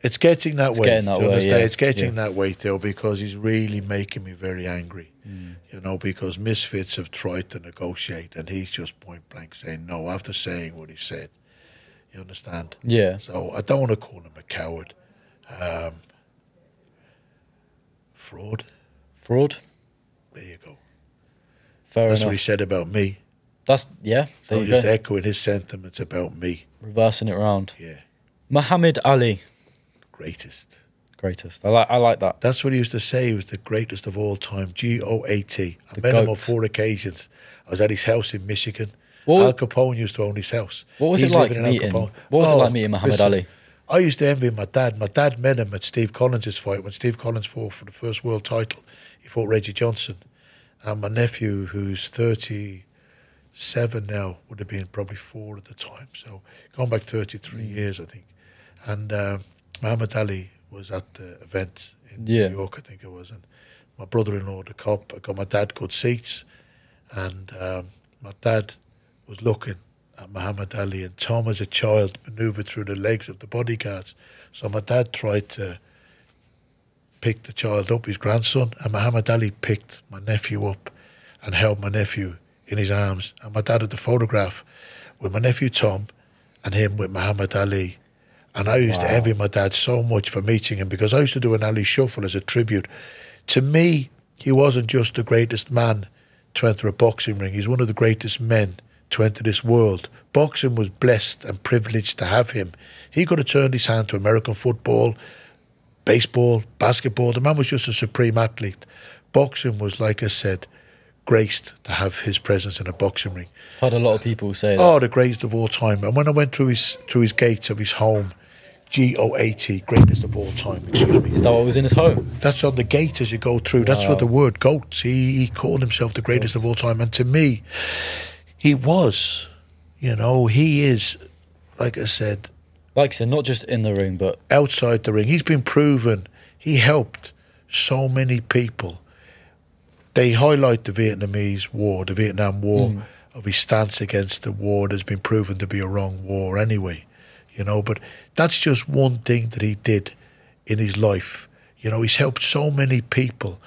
it's getting that way. getting that Do you way, understand? yeah. It's getting Yeah. that way, Theo, because he's really making me very angry. You know, because Misfits have tried to negotiate, and he's just point blank saying no after saying what he said. You understand? yeah. So I don't want to call him a coward. Fraud. Fraud. There you go. Fair That's enough. what he said about me. That's, yeah, there I'm you just go. echoing his sentiments about me. Reversing it round. Yeah, Muhammad Ali. greatest. Greatest. I like that. That's what he used to say. He was the greatest of all time. GOAT. I The met him on GOAT. 4 occasions. I was at his house in Michigan. What- Al Capone used to own his house. What was He's it like living in Al meeting? Capone. What was it Oh, like meeting Muhammad listen, Ali? I used to envy my dad. My dad met him at Steve Collins' fight when Steve Collins fought for the first world title. He fought Reggie Johnson. And my nephew, who's 37 now, would have been probably 4 at the time. So going back 33 years, I think. And Muhammad Ali was at the event in Yeah. New York, I think it was, and my brother-in-law, the cop, I got my dad good seats, and my dad was looking at Muhammad Ali, and Tom, as a child, manoeuvred through the legs of the bodyguards. So my dad tried to pick the child up, his grandson, and Muhammad Ali picked my nephew up and held my nephew in his arms. And my dad had the photograph with my nephew Tom and him with Muhammad Ali. And I used to envy my dad so much for meeting him, because I used to do an Ali shuffle as a tribute. To me, he wasn't just the greatest man to enter a boxing ring. He's one of the greatest men to enter this world. Boxing was blessed and privileged to have him. He could have turned his hand to American football, baseball, basketball. The man was just a supreme athlete. Boxing was, like I said, graced to have his presence in a boxing ring. I've heard a lot of people say that. Oh, the greatest of all time. And when I went through his gates of his home, GOAT, greatest of all time, excuse me. Is that what was in his home? That's on the gate as you go through. That's what the word goats. He called himself the greatest of all time. And to me, he was, he is, like I said, Like I said, not just in the ring, but outside the ring. He's been proven. He helped so many people. They highlight the Vietnamese War, the Vietnam War, of his stance against the war that's been proven to be a wrong war anyway, but that's just one thing that he did in his life. He's helped so many people.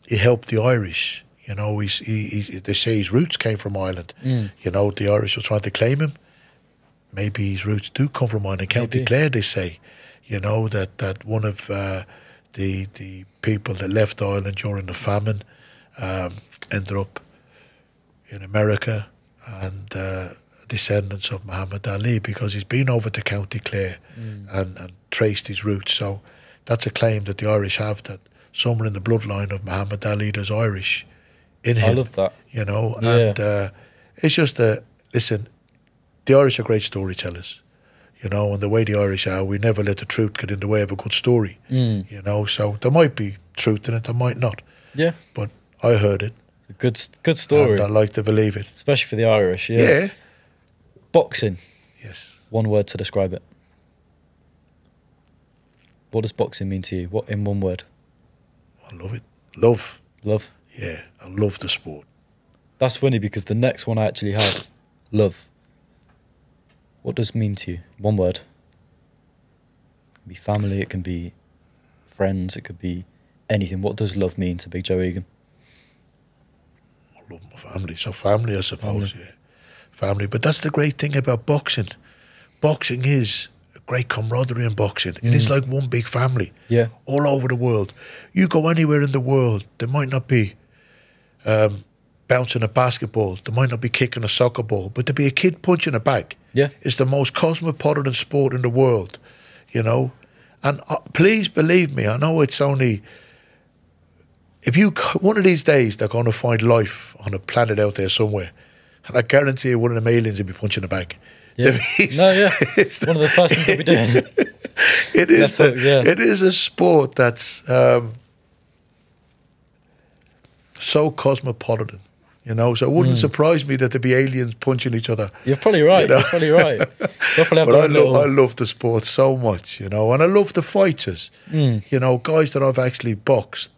He helped the Irish. They say his roots came from Ireland. The Irish were trying to claim him. Maybe his roots do come from Ireland. County Clare, they say, that one of the people that left Ireland during the famine ended up in America, and descendants of Muhammad Ali, because he's been over to County Clare and traced his roots. So that's a claim that the Irish have, that somewhere in the bloodline of Muhammad Ali there's Irish in him. I love that. And it's just listen, the Irish are great storytellers, and the way the Irish are, we never let the truth get in the way of a good story, so there might be truth in it, there might not. Yeah. But I heard it. Good story. And I like to believe it. Especially for the Irish, yeah. Boxing. Yes. One word to describe it. What does boxing mean to you? What in one word? I love it. Love. Love? Yeah, I love the sport. That's funny, because the next one I actually had, love. What does it mean to you? One word. It can be family, it can be friends, it could be anything. What does love mean to Big Joe Egan? I love my family. So family, I suppose, yeah. Family. But that's the great thing about boxing. Boxing is a great camaraderie in boxing. It is like one big family. Yeah. All over the world. You go anywhere in the world, there might not be bouncing a basketball, there might not be kicking a soccer ball, but to be a kid punching a bag is the most cosmopolitan sport in the world, And please believe me, I know it's only... one of these days, they're going to find life on a planet out there somewhere, and I guarantee you one of them aliens will be punching a bag. Yeah. It's one of the first things they'll be doing. It is a sport that's so cosmopolitan, so it wouldn't surprise me that there'd be aliens punching each other. You're probably right. You're probably right. I love the sport so much, and I love the fighters. Guys that I've actually boxed,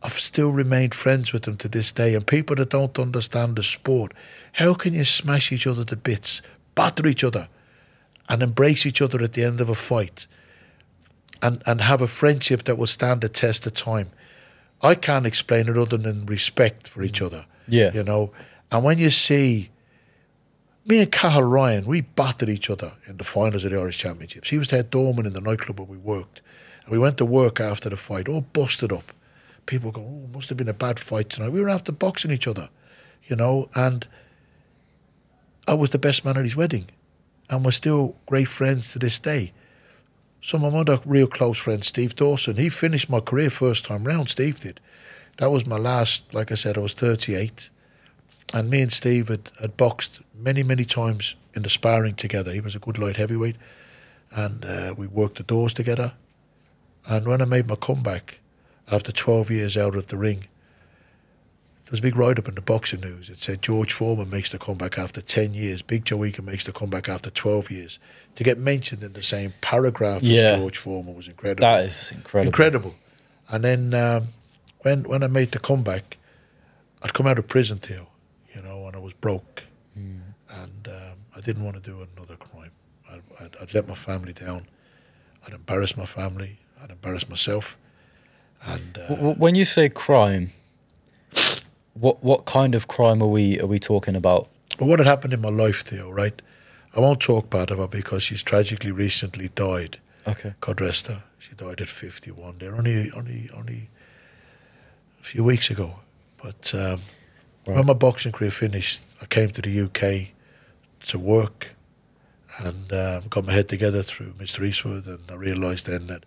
I've still remained friends with them to this day. And people that don't understand the sport, how can you smash each other to bits, batter each other, and embrace each other at the end of a fight, and have a friendship that will stand the test of time? I can't explain it other than respect for each other. Yeah. And when you see me and Cathal Ryan, we battered each other in the finals of the Irish Championships. He was the head doorman in the nightclub where we worked. And we went to work after the fight, all busted up. People go, oh, it must have been a bad fight tonight. We were after boxing each other, and I was the best man at his wedding. And we're still great friends to this day. Some of my other real close friends, Steve Dawson, he finished my career first time round, Steve did. That was my last, like I said, I was 38. And me and Steve had boxed many, many times in the sparring together. He was a good light heavyweight. And we worked the doors together. And when I made my comeback, after 12 years out of the ring, was a big write-up in the boxing news. It said George Foreman makes the comeback after 10 years. Big Joe Egan makes the comeback after 12 years. To get mentioned in the same paragraph as George Foreman was incredible. That is incredible. Incredible. And then when I made the comeback, I'd come out of prison, Theo, you know, and I was broke. And I didn't want to do another crime. I'd let my family down. I'd embarrass my family. I'd embarrass myself. And when you say crime, what kind of crime are we talking about? But what had happened in my life, Theo, right? I won't talk bad of her because she's tragically recently died. Okay. God rest her. She died at 51. They're only a few weeks ago. But when my boxing career finished, I came to the UK to work and got my head together through Mr. Eastwood, and I realised then that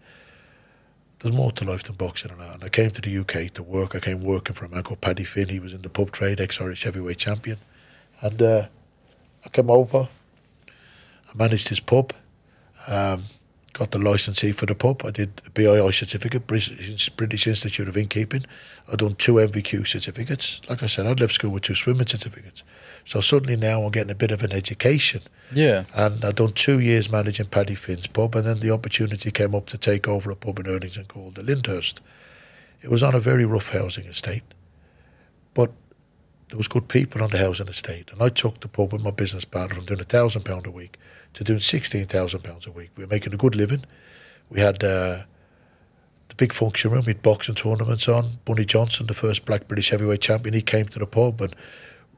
there's more to life than boxing and that. And I came to the UK to work. I came working for a man called Paddy Finn. He was in the pub trade, ex-Irish heavyweight champion. And I came over. I managed his pub. Got the licensee for the pub. I did a BII certificate, British Institute of Innkeeping. I'd done 2 MVQ certificates. Like I said, I'd left school with 2 swimming certificates. So suddenly now I'm getting a bit of an education. Yeah. And I'd done 2 years managing Paddy Finn's pub, and then the opportunity came up to take over a pub in Erdington called the Lyndhurst. It was on a very rough housing estate, but there was good people on the housing estate. And I took the pub with my business partner from doing £1,000 a week to doing £16,000 a week. We were making a good living. We had the big function room. We had boxing tournaments on. Bunny Johnson, the first black British heavyweight champion, he came to the pub, and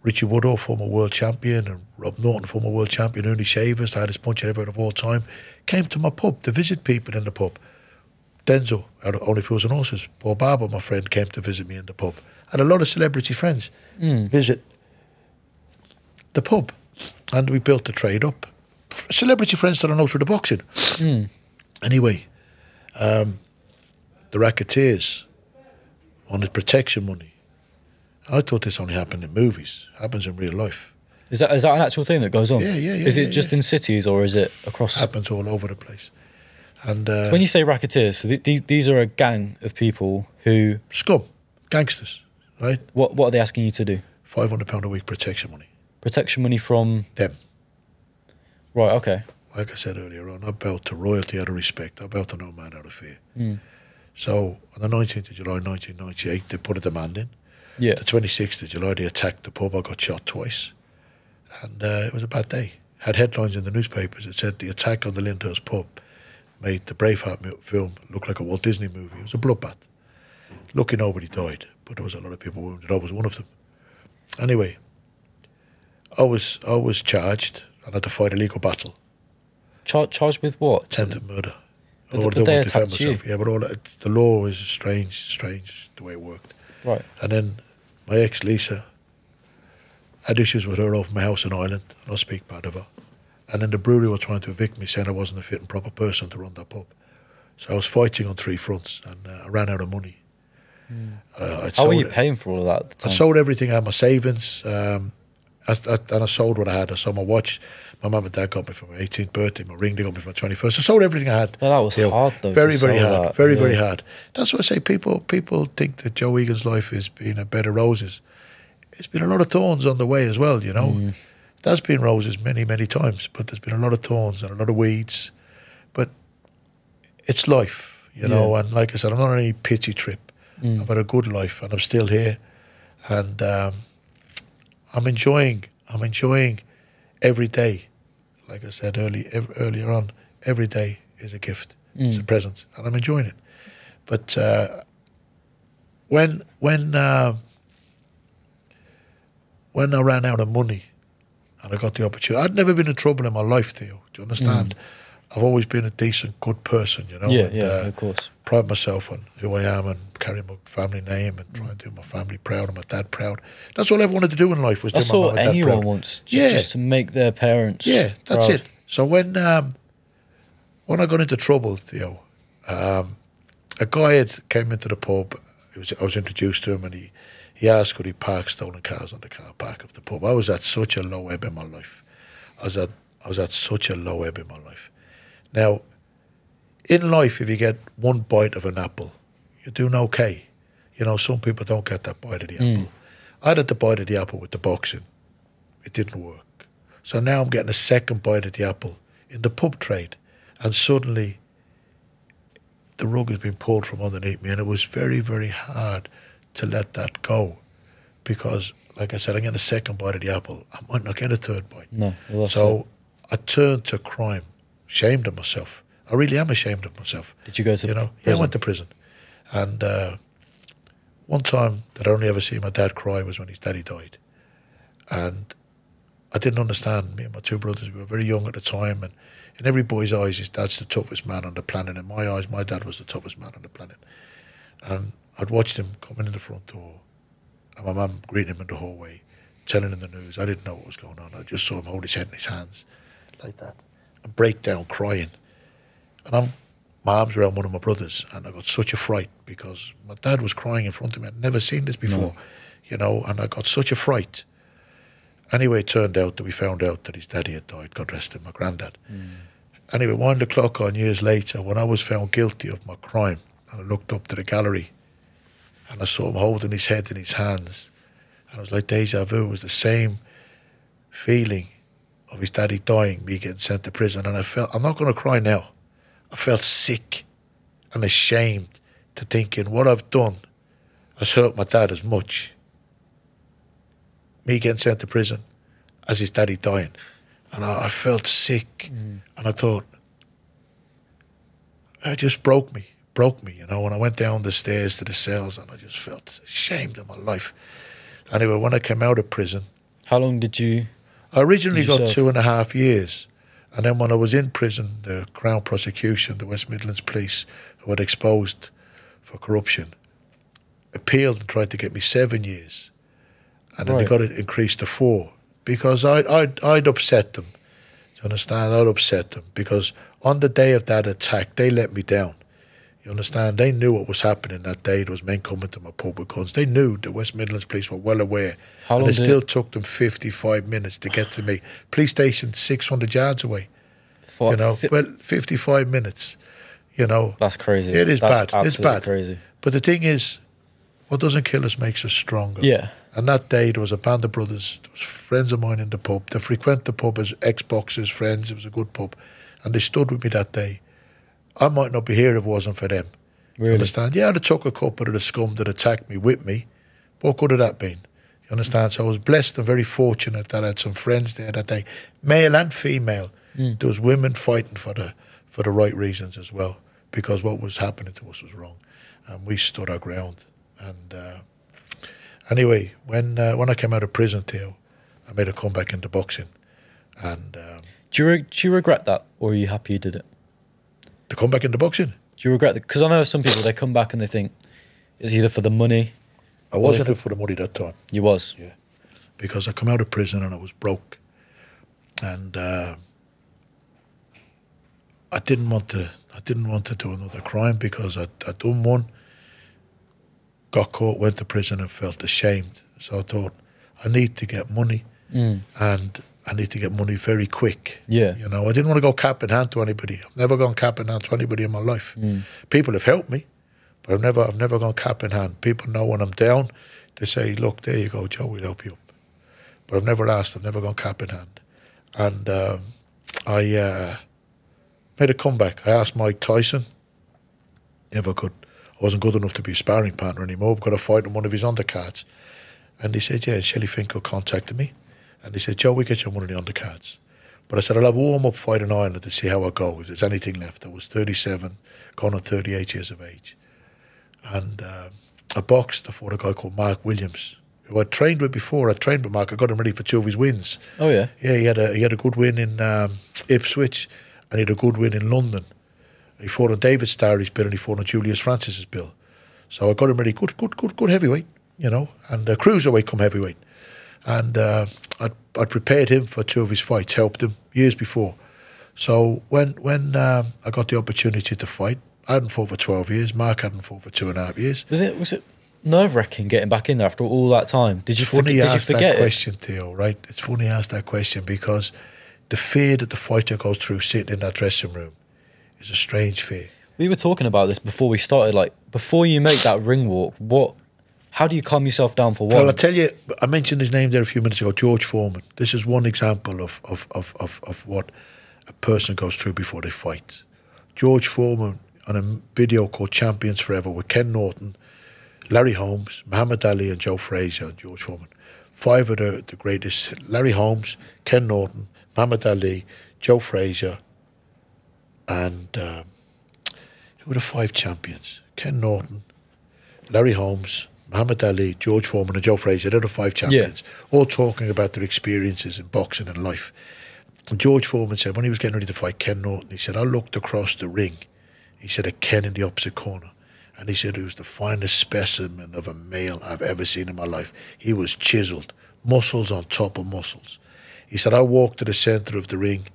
Richie Woodall, former world champion, and Rob Norton, former world champion, Ernie Shavers, the hardest puncher ever of all time, came to my pub to visit people in the pub. Denzel, out of Only Fools and Horses, Paul Barber, my friend, came to visit me in the pub. I had a lot of celebrity friends visit the pub, and we built the trade up. Celebrity friends that I know through the boxing. Anyway, the racketeers wanted protection money. I thought this only happened in movies. It happens in real life. Is that an actual thing that goes on? Yeah. Is it just in cities, or is it across? It happens all over the place. And when you say racketeers, so these are a gang of people who scum, gangsters, right? What are they asking you to do? £500 a week protection money. Protection money from them. Right. Okay. Like I said earlier on, I bow to royalty out of respect. I bow to no man out of fear. So on the 19th of July 1998, they put a demand in. Yeah. The 26th of July, they attacked the pub. I got shot twice. And it was a bad day. Had headlines in the newspapers that said the attack on the Lyndhurst pub made the Braveheart film look like a Walt Disney movie. It was a bloodbath. Lucky nobody died, but there was a lot of people wounded. I was one of them. Anyway, I was charged and had to fight a legal battle. Charged with what? Attempted murder. But they attacked you. Yeah, but the law is strange the way it worked. Right. And then my ex Lisa had issues with her over my house in Ireland, and I speak bad of her. And then the brewery were trying to evict me, saying I wasn't a fit and proper person to run that pub. So I was fighting on 3 fronts, and I ran out of money. How were you paying for all that at the time? I sold everything. I had my savings, and I sold what I had. I sold my watch. My mum and dad got me for my 18th birthday. My ring, they got me for my 21st. I sold everything I had. Well, that was hard, though. Very hard. That. Very hard. That's what I say. People think that Joe Egan's life has been a bed of roses. It's been a lot of thorns on the way as well, you know. There's been roses many times, but there's been a lot of thorns and a lot of weeds. But it's life, you know. And like I said, I'm not on any pity trip. I've had a good life, and I'm still here. And I'm enjoying every day. Like I said earlier on, every day is a gift. It's a present, and I'm enjoying it. But when I ran out of money and I got the opportunity, I'd never been in trouble in my life, Theo. Do you understand? I've always been a decent, good person, you know. Yeah, of course. Pride myself on who I am and carry my family name and try and do my family proud and my dad proud. That's all I wanted to do in life was do my mum and dad proud. Anyone wants just to make their parents that's proud. it. So when I got into trouble, Theo, a guy came into the pub. I was introduced to him, and he asked could he park stolen cars on the car park of the pub. I was at such a low ebb in my life. I was at such a low ebb in my life. Now, in life, if you get one bite of an apple, you're doing okay. You know, some people don't get that bite of the apple. I had the bite of the apple with the boxing. It didn't work. So now I'm getting a second bite of the apple in the pub trade. And suddenly the rug has been pulled from underneath me, and it was very, very hard to let that go. Because, like I said, I'm getting a second bite of the apple. I might not get a third bite. No. Well, so I turned to crime, ashamed of myself. I really am ashamed of myself. Did you go to prison? Yeah, I went to prison. And one time that I only ever see my dad cry was when his daddy died. And I didn't understand. Me and my two brothers, we were very young at the time, and in every boy's eyes, his dad's the toughest man on the planet. In my eyes, my dad was the toughest man on the planet. And I'd watched him coming in the front door, and my mum greeting him in the hallway, telling him the news. I didn't know what was going on. I just saw him hold his head in his hands like that and break down crying. And my arms around one of my brothers, and I got such a fright because my dad was crying in front of me. I'd never seen this before, you know, and I got such a fright. Anyway, it turned out that we found out that his daddy had died, God rest him, my granddad. Anyway, wind the clock on years later, when I was found guilty of my crime, and I looked up to the gallery, and I saw him holding his head in his hands, and it was like deja vu. It was the same feeling of his daddy dying, me getting sent to prison, and I felt, I'm not going to cry now, I felt sick and ashamed to thinking what I've done has hurt my dad as much. Me getting sent to prison as his daddy dying. And I felt sick. And I thought, it just broke me, you know. When I went down the stairs to the cells, and I just felt ashamed of my life. Anyway, when I came out of prison. How long did you? I originally got 2.5 years. And then when I was in prison, the Crown Prosecution, the West Midlands Police, who had exposed for corruption, appealed and tried to get me 7 years. And then they got it increased to 4 because I'd upset them. Do you understand? I'd upset them because on the day of that attack, they let me down. You understand? They knew what was happening that day. There was men coming to my pub with guns. They knew the West Midlands Police were well aware. And it still took them 55 minutes to get to me. Police station 600 yards away. You know, well, 55 minutes. You know, that's crazy. It is bad. It's bad. Crazy. But the thing is, what doesn't kill us makes us stronger. Yeah. And that day, there was a band of brothers, there was friends of mine in the pub. They frequent the pub as ex-boxers, friends. It was a good pub. And they stood with me that day. I might not be here if it wasn't for them. Really? You understand? Yeah, I'd have took a couple of the scum that attacked me with me. What good had that been? You understand? So I was blessed and very fortunate that I had some friends there that day, male and female. There was women fighting for the right reasons as well, because what was happening to us was wrong. And we stood our ground. And anyway, when I came out of prison, Theo, I made a comeback into boxing. And do you regret that, or are you happy you did it? The comeback into boxing? Do you regret it? Because I know some people, they come back and they think it's either for the money. I wasn't for the money that time. You was? Yeah. Because I come out of prison and I was broke. And I didn't want to do another crime because I'd done one, got caught, went to prison and felt ashamed. So I thought, I need to get money and I need to get money very quick. Yeah. You know, I didn't want to go cap in hand to anybody. I've never gone cap in hand to anybody in my life. People have helped me, but I've never gone cap in hand. People know when I'm down, they say, look, there you go, Joe, we'll help you up. But I've never asked, I've never gone cap in hand. And I made a comeback. I asked Mike Tyson if I could. I wasn't good enough to be a sparring partner anymore. I've got to fight on one of his undercards. And he said, yeah, and Shelley Finkel contacted me. And he said, Joe, we get you on one of the undercards. But I said, I'll have a warm-up fight in Ireland to see how I go, if there's anything left. I was 37, going on 38 years of age. And I boxed for a guy called Mark Williams, who I'd trained with before. I trained with Mark. I got him ready for 2 of his wins. Oh, yeah? Yeah, he had a good win in Ipswich, and he had a good win in London. He fought on David Starry's bill, and he fought on Julius Francis's bill. So I got him ready, good heavyweight, you know, and cruiserweight come heavyweight. And I'd prepared him for 2 of his fights, helped him years before. So when I got the opportunity to fight, I hadn't fought for 12 years. Mark hadn't fought for 2.5 years. Was it nerve-wracking getting back in there after all that time? Did you forget that question, Theo, right? It's funny you asked that question because the fear that the fighter goes through sitting in that dressing room is a strange fear. We were talking about this before we started. Like, before you make that ring walk, what How do you calm yourself down for one? Well, I'll tell you, I mentioned his name there a few minutes ago, George Foreman. This is one example of what a person goes through before they fight. George Foreman, on a video called Champions Forever with Ken Norton, Larry Holmes, Muhammad Ali and Joe Frazier and George Foreman. 5 of the greatest. Larry Holmes, Ken Norton, Muhammad Ali, Joe Frazier, and who were the 5 champions? Ken Norton, Larry Holmes, Muhammad Ali, George Foreman and Joe Frazier. They're the 5 champions, all talking about their experiences in boxing and life. And George Foreman said when he was getting ready to fight Ken Norton, he said, I looked across the ring, he said, at Ken in the opposite corner. And he said, he was the finest specimen of a male I've ever seen in my life. He was chiseled, muscles on top of muscles. He said, I walked to the centre of the ring.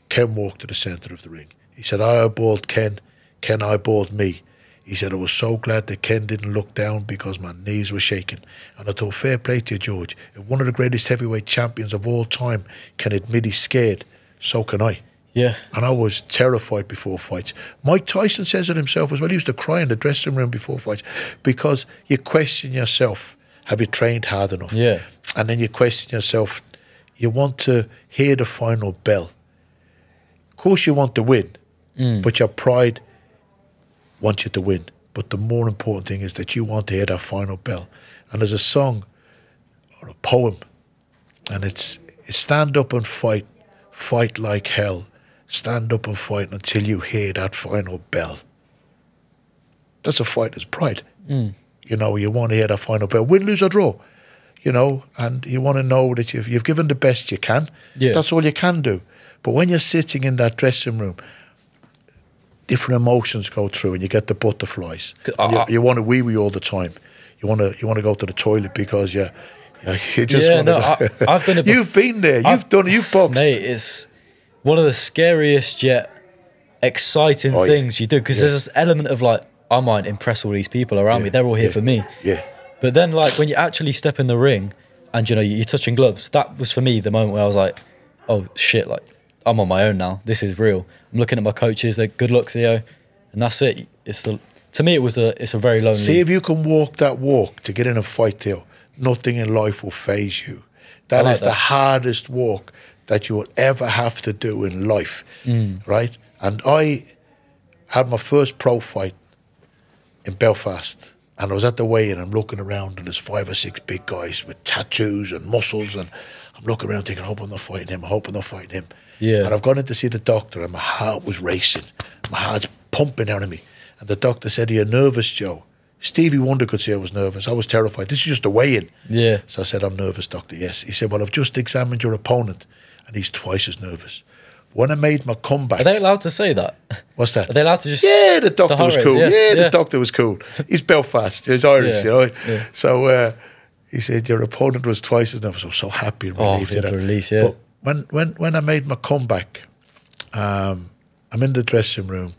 Ken walked to the centre of the ring. He said, I eyeballed Ken. Ken eyeballed me. He said, I was so glad that Ken didn't look down because my knees were shaking. And I thought, fair play to you, George. If one of the greatest heavyweight champions of all time can admit he's scared, so can I. Yeah. And I was terrified before fights. Mike Tyson says it himself as well. He used to cry in the dressing room before fights because you question yourself, have you trained hard enough? Yeah. And then you question yourself, you want to hear the final bell. Of course you want to win, but your pride wants you to win. But the more important thing is that you want to hear that final bell. And there's a song or a poem, and it's stand up and fight, fight like hell. Stand up and fight until you hear that final bell. That's a fighter's pride. You know, you want to hear that final bell. Win, lose or draw. You know, and you want to know that you've given the best you can. Yeah. That's all you can do. But when you're sitting in that dressing room, different emotions go through and you get the butterflies. You want to wee-wee all the time. You want to go to the toilet because you just want to... I've done it. You've been there. You've boxed. Mate, it's one of the scariest yet exciting things you do because there's this element of like, I might impress all these people around me. They're all here for me. Yeah. But then like when you actually step in the ring and, you know, you're touching gloves, that was for me the moment where I was like, oh, shit, like, I'm on my own now. This is real. I'm looking at my coaches. They're good luck, Theo. And that's it. To me, it's a very lonely... See if you can walk that walk to get in a fight, Theo. Nothing in life will faze you. That is the hardest walk that you will ever have to do in life, right? And I had my first pro fight in Belfast, and I was at the weigh-in. I'm looking around, and there's 5 or 6 big guys with tattoos and muscles, and I'm looking around thinking, I hope I'm not fighting him. I hope I'm not fighting him. Yeah. And I've gone in to see the doctor, and my heart was racing. My heart's pumping out of me. And the doctor said, are you nervous, Joe? Stevie Wonder could say I was nervous. I was terrified. This is just a weigh-in. Yeah. So I said, I'm nervous, doctor, yes. He said, well, I've just examined your opponent, and he's twice as nervous. When I made my comeback... Are they allowed to say that? What's that? Are they allowed to just... Yeah, the doctor was cool. Yeah, The doctor was cool. He's Belfast. He's Irish, you know. Yeah. So he said, your opponent was twice as nervous. I was so happy and relieved. Relief, yeah. But when I made my comeback, I'm in the dressing room,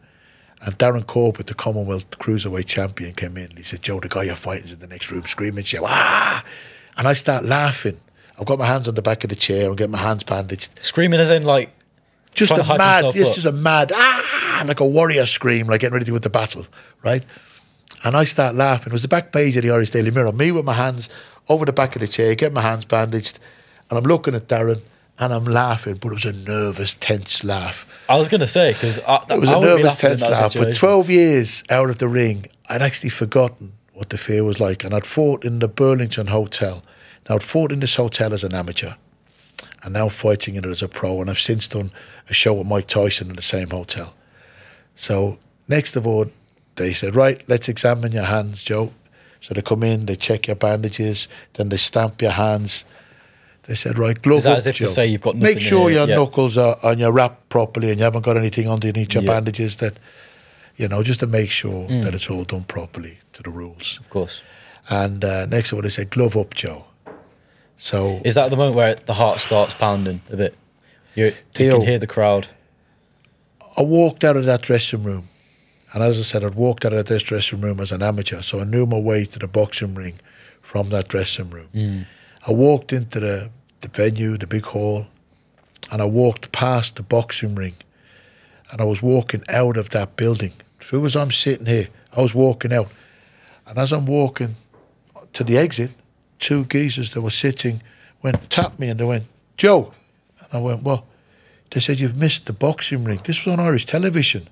and Darren Corbett, the Commonwealth Cruiserweight champion, came in. He said, Joe, the guy you're fighting's in the next room, screaming, shit, ah! And I start laughing. I've got my hands on the back of the chair and getting my hands bandaged. Screaming as in like... Just a mad, just a mad, like a warrior scream, like getting ready to win the battle, right? And I start laughing. It was the back page of the Irish Daily Mirror. Me with my hands over the back of the chair, getting my hands bandaged, and I'm looking at Darren, and I'm laughing, but it was a nervous, tense laugh. I was going to say, because it was a nervous, tense laugh. But 12 years out of the ring, I'd actually forgotten what the fear was like. And I'd fought in the Burlington Hotel. Now, I'd fought in this hotel as an amateur, and now fighting in it as a pro. And I've since done a show with Mike Tyson in the same hotel. So next of all, they said, right, let's examine your hands, Joe. So they come in, they check your bandages, then they stamp your hands. They said, right, glove up, Is that as if Joe. to say you've got nothing Make sure in your here, knuckles are on your wrap properly and you haven't got anything underneath your bandages that, you know, just to make sure that it's all done properly to the rules. Of course. And next of all, they said, glove up, Joe. So is that the moment where the heart starts pounding a bit? You can hear the crowd. I walked out of that dressing room, and as I said, I'd walked out of this dressing room as an amateur, so I knew my way to the boxing ring from that dressing room. I walked into the venue, the big hall, and I walked past the boxing ring, and I was walking out of that building. True as I'm sitting here, I was walking out, and as I'm walking to the exit, two geezers that were sitting went, tapped me, and they went, Joe. And I went, what? They said, you've missed the boxing ring. This was on Irish television.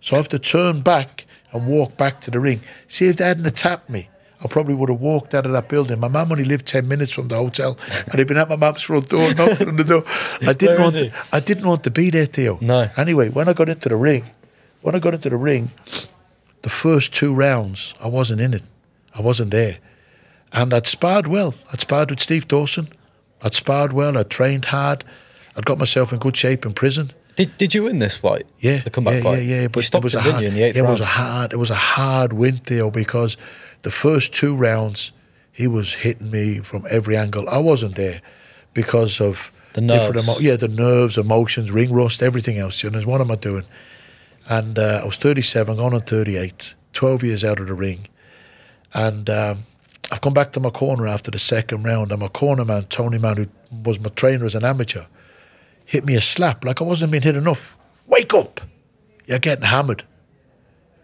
So I have to turn back and walk back to the ring. See, if they hadn't have tapped me, I probably would have walked out of that building. My mum only lived 10 minutes from the hotel, and I'd been at my mum's front door, knocking on the door. I didn't want to be there, Theo. No. Anyway, when I got into the ring, the first 2 rounds, I wasn't in it. I wasn't there. And I'd sparred well. I'd sparred with Steve Dawson. I'd sparred well. I'd trained hard. I'd got myself in good shape in prison. Did you win this fight? Yeah, the comeback fight. Yeah. But you stopped it, didn't you, in the 8th round? It was a hard win, Theo, because the first 2 rounds he was hitting me from every angle. I wasn't there because of the nerves. The nerves, emotions, ring rust, everything else. You know, what am I doing? And I was 37, going on 38, 12 years out of the ring, and I've come back to my corner after the second round, and my corner man, Tony Man, who was my trainer as an amateur, hit me a slap like I wasn't being hit enough. Wake up! You're getting hammered.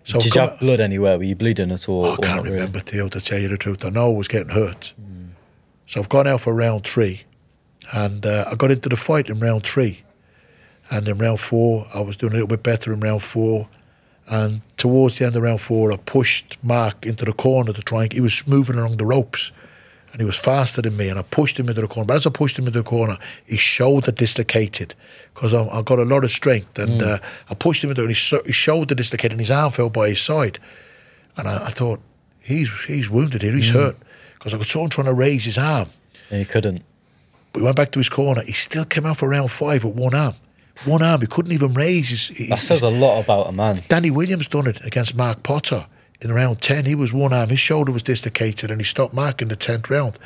So did you have blood anywhere? Were you bleeding at all? I can't remember, Theo, to tell you the truth. I know I was getting hurt. So I've gone out for round 3, and I got into the fight in round 3. And in round 4, I was doing a little bit better in round 4. And towards the end of round 4, I pushed Mark into the corner to try and... He was moving along the ropes, and he was faster than me, and I pushed him into the corner. But as I pushed him into the corner, his shoulder dislocated, because I got a lot of strength, and I pushed him into it, and his shoulder dislocated, and his arm fell by his side. And I thought, he's wounded here, he's hurt, because I saw him trying to raise his arm. And he couldn't. But he went back to his corner. He still came out for round 5 with one arm. One arm, he couldn't even raise his... That says a lot about a man. Danny Williams done it against Mark Potter in round 10. He was one arm, his shoulder was dislocated, and he stopped Mark in the 10th round.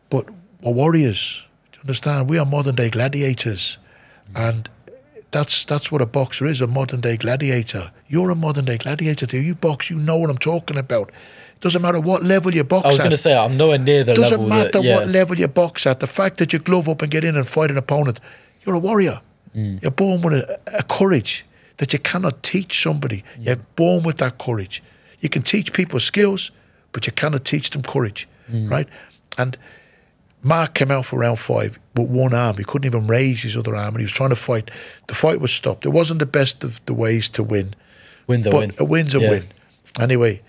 But we're warriors, do you understand? We are modern day gladiators, and that's what a boxer is, a modern day gladiator. You're a modern day gladiator, Theo. You box, you know what I'm talking about. Doesn't matter what level you box at. I was going to say, I'm nowhere near the level. Doesn't matter what level you box at. The fact that you glove up and get in and fight an opponent, you're a warrior. You're born with a courage that you cannot teach somebody. You're born with that courage. You can teach people skills, but you cannot teach them courage, right? And Mark came out for round 5 with one arm. He couldn't even raise his other arm, and he was trying to fight. The fight was stopped. It wasn't the best of the ways to win. Win's a win. A win's a win. Anyway,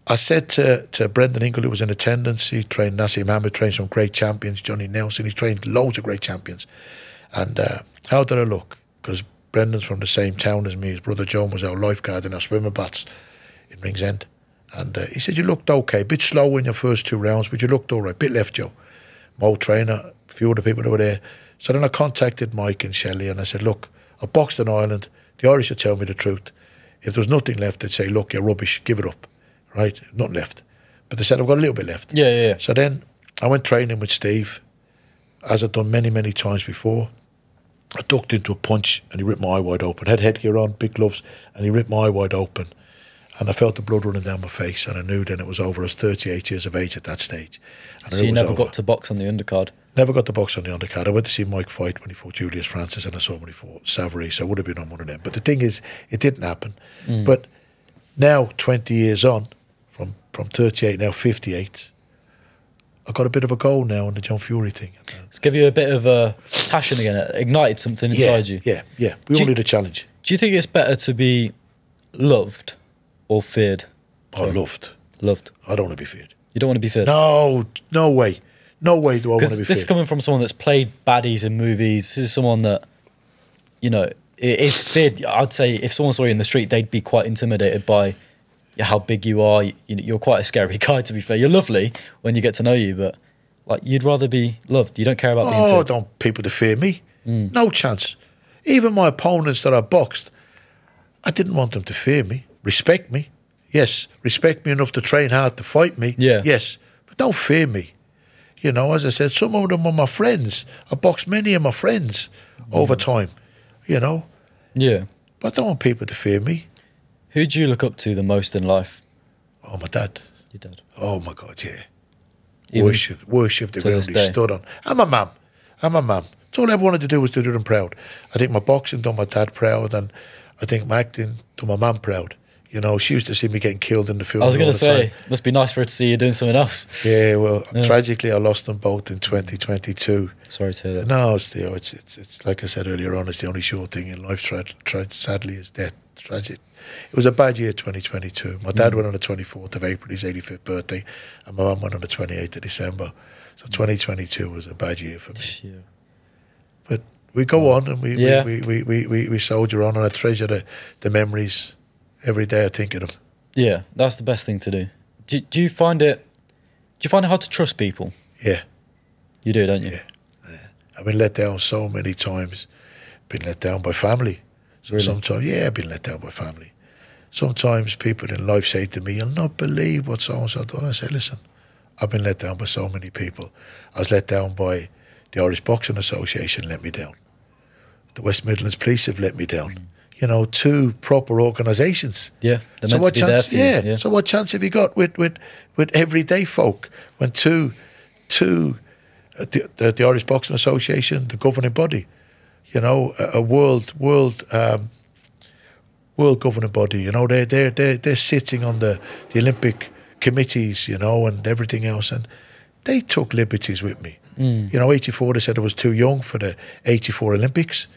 I said to Brendan Ingle, who was in attendance, he trained Nassim Ahmed, trained some great champions, Johnny Nelson, he trained loads of great champions. And how did I look? Because Brendan's from the same town as me. His brother John was our lifeguard in our swimming baths in Ringsend. And he said, you looked okay. A bit slow in your first 2 rounds, but you looked all right. Bit left, Joe. My old trainer, a few other people that were there. So then I contacted Mike and Shelley, and I said, look, I boxed in Ireland. The Irish would tell me the truth. If there was nothing left, they'd say, look, you're rubbish, give it up. Right? Nothing left. But they said, I've got a little bit left. Yeah. So then I went training with Steve, as I'd done many, many times before. I ducked into a punch, and he ripped my eye wide open. Had headgear on, big gloves, and he ripped my eye wide open. And I felt the blood running down my face, and I knew then it was over. I was 38 years of age at that stage. And so you never got to box on the undercard? Never got to box on the undercard. I went to see Mike fight when he fought Julius Francis, and I saw him when he fought Savary, so I would have been on one of them. But the thing is, it didn't happen. But now, 20 years on, from 38, now 58, I've got a bit of a goal now on the John Fury thing. It's give you a bit of a passion again. It ignited something inside you. Yeah. We all need a challenge. Do you think it's better to be loved or feared? Oh, loved. Loved. I don't want to be feared. You don't want to be feared? No way. No way do I want to be feared. This is coming from someone that's played baddies in movies. This is someone that, you know, is feared. I'd say if someone saw you in the street, they'd be quite intimidated by how big you are. You're quite a scary guy, to be fair. You're lovely when you get to know you, but like you'd rather be loved. You don't care about being feared. I don't want people to fear me. No chance. Even my opponents that I boxed, I didn't want them to fear me. Respect me. Yes. Respect me enough to train hard to fight me. Yeah. Yes. But don't fear me. You know, as I said, some of them are my friends. I boxed many of my friends over time, you know. Yeah. But I don't want people to fear me. Who do you look up to the most in life? Oh, my dad. Your dad? Oh, my God, yeah. Even Worship the ground he stood on. And my mum. That's all I ever wanted to do was to do them proud. I think my boxing done my dad proud, and I think my acting done my mum proud. You know, she used to see me getting killed in the film. I was going all to the say, time. must be nice for her to see you doing something else. Yeah, well, tragically, I lost them both in 2022. Sorry to hear that. No, it's like I said earlier on, it's the only sure thing in life, sadly, is death. Tragic. It was a bad year, 2022. My dad went on the 24th of April, his 85th birthday, and my mum went on the 28th of December. So 2022 was a bad year for me. Yeah. But we go on, and we soldier on, and I treasure the memories every day I think of them. Yeah, that's the best thing to do. Do you find it hard to trust people? Yeah. You do, don't you? Yeah. I've been let down so many times. Been let down by family. So Really? sometimes, I've been let down by family. Sometimes people in life say to me, "You'll not believe what so-and-so done." I say, "Listen, I've been let down by so many people. I was let down by the Irish Boxing Association, let me down. The West Midlands Police have let me down. You know, two proper organisations. Yeah, they're meant to be there for you. Yeah. So what chance have you got with everyday folk when the Irish Boxing Association, the governing body, you know, a world governing body, you know, they're sitting on the Olympic committees, you know, and everything else, and they took liberties with me. You know, 84, they said I was too young for the 84 Olympics.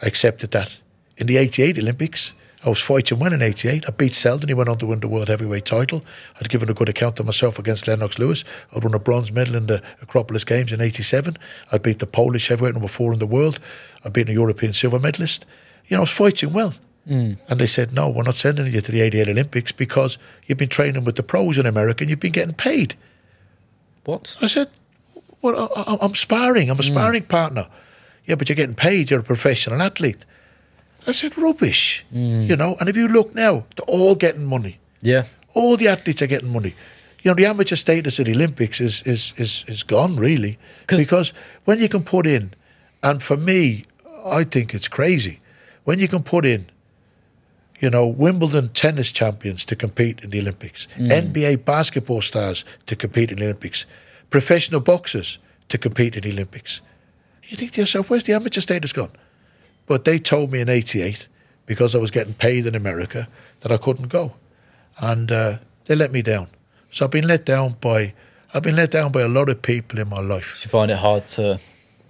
I accepted that. In the 88 Olympics, I was fighting well in 88. I beat Selden. He went on to win the world heavyweight title. I'd given a good account of myself against Lennox Lewis. I'd won a bronze medal in the Acropolis Games in 87. I'd beat the Polish heavyweight number 4 in the world. I'd beaten a European silver medalist. You know, I was fighting well. And they said, "No, we're not sending you to the 88 Olympics because you've been training with the pros in America and you've been getting paid." What? I said, "Well, I'm sparring. I'm a sparring partner." "Yeah, but you're getting paid. You're a professional athlete." I said, "Rubbish." You know, and if you look now, they're all getting money. Yeah. All the athletes are getting money. You know, the amateur status of the Olympics is gone, really. Because when you can put in, and for me, I think it's crazy, when you can put in, you know, Wimbledon tennis champions to compete in the Olympics, NBA basketball stars to compete in the Olympics, professional boxers to compete in the Olympics. You think to yourself, where's the amateur status gone? But they told me in 88, because I was getting paid in America, that I couldn't go. And they let me down. So I've been let down by a lot of people in my life. Do you find it hard to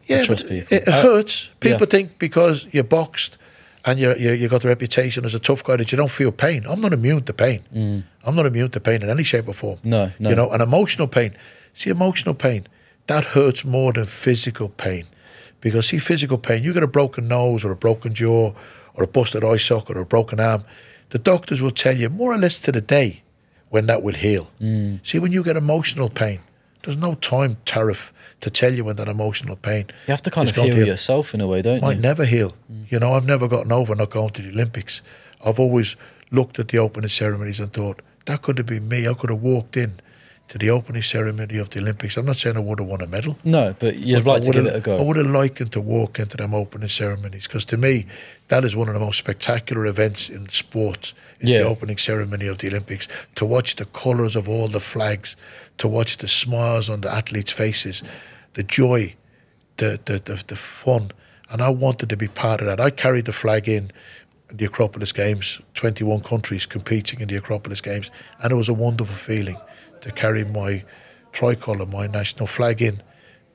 trust people? It hurts. People think because you're boxed and you got the reputation as a tough guy that you don't feel pain. I'm not immune to pain. I'm not immune to pain in any shape or form. No. You know, and emotional pain. See, emotional pain, that hurts more than physical pain. Because see, physical pain, you get a broken nose or a broken jaw or a busted eye socket or a broken arm, the doctors will tell you more or less to the day when that will heal. See, when you get emotional pain, there's no time tariff to tell you when that emotional pain You have to kind is of going to heal yourself in a way, don't might you? never heal. You know, I've never gotten over not going to the Olympics. I've always looked at the opening ceremonies and thought, that could have been me. I could have walked in to the opening ceremony of the Olympics. I'm not saying I would have won a medal. No, but you'd like to give it a go. I would have liked to walk into them opening ceremonies because to me, that is one of the most spectacular events in sports. Is the opening ceremony of the Olympics. To watch the colours of all the flags, to watch the smiles on the athletes' faces, the joy, the fun. And I wanted to be part of that. I carried the flag in the Acropolis Games, 21 countries competing in the Acropolis Games, and it was a wonderful feeling to carry my tricolour, my national flag in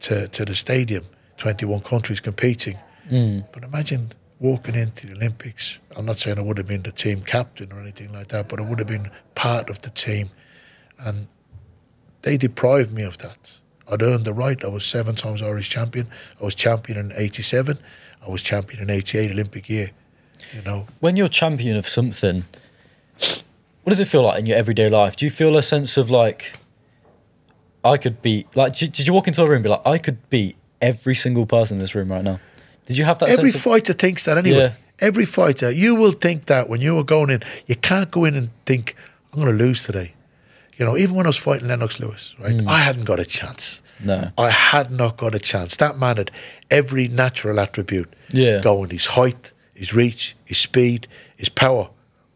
to the stadium, 21 countries competing. But imagine walking into the Olympics. I'm not saying I would have been the team captain or anything like that, but I would have been part of the team. And they deprived me of that. I'd earned the right. I was 7 times Irish champion. I was champion in 87. I was champion in 88 Olympic year. You know, when you're champion of something, what does it feel like in your everyday life? Do you feel a sense of like, I could beat, like, did you walk into a room and be like, I could beat every single person in this room right now? Did you have that every sense fighter thinks that anyway. Yeah. Every fighter, you will think that when you are going in. You can't go in and think, I'm going to lose today. You know, even when I was fighting Lennox Lewis, right, I hadn't got a chance. No. I had not got a chance. That man had every natural attribute going. His height, his reach, his speed, his power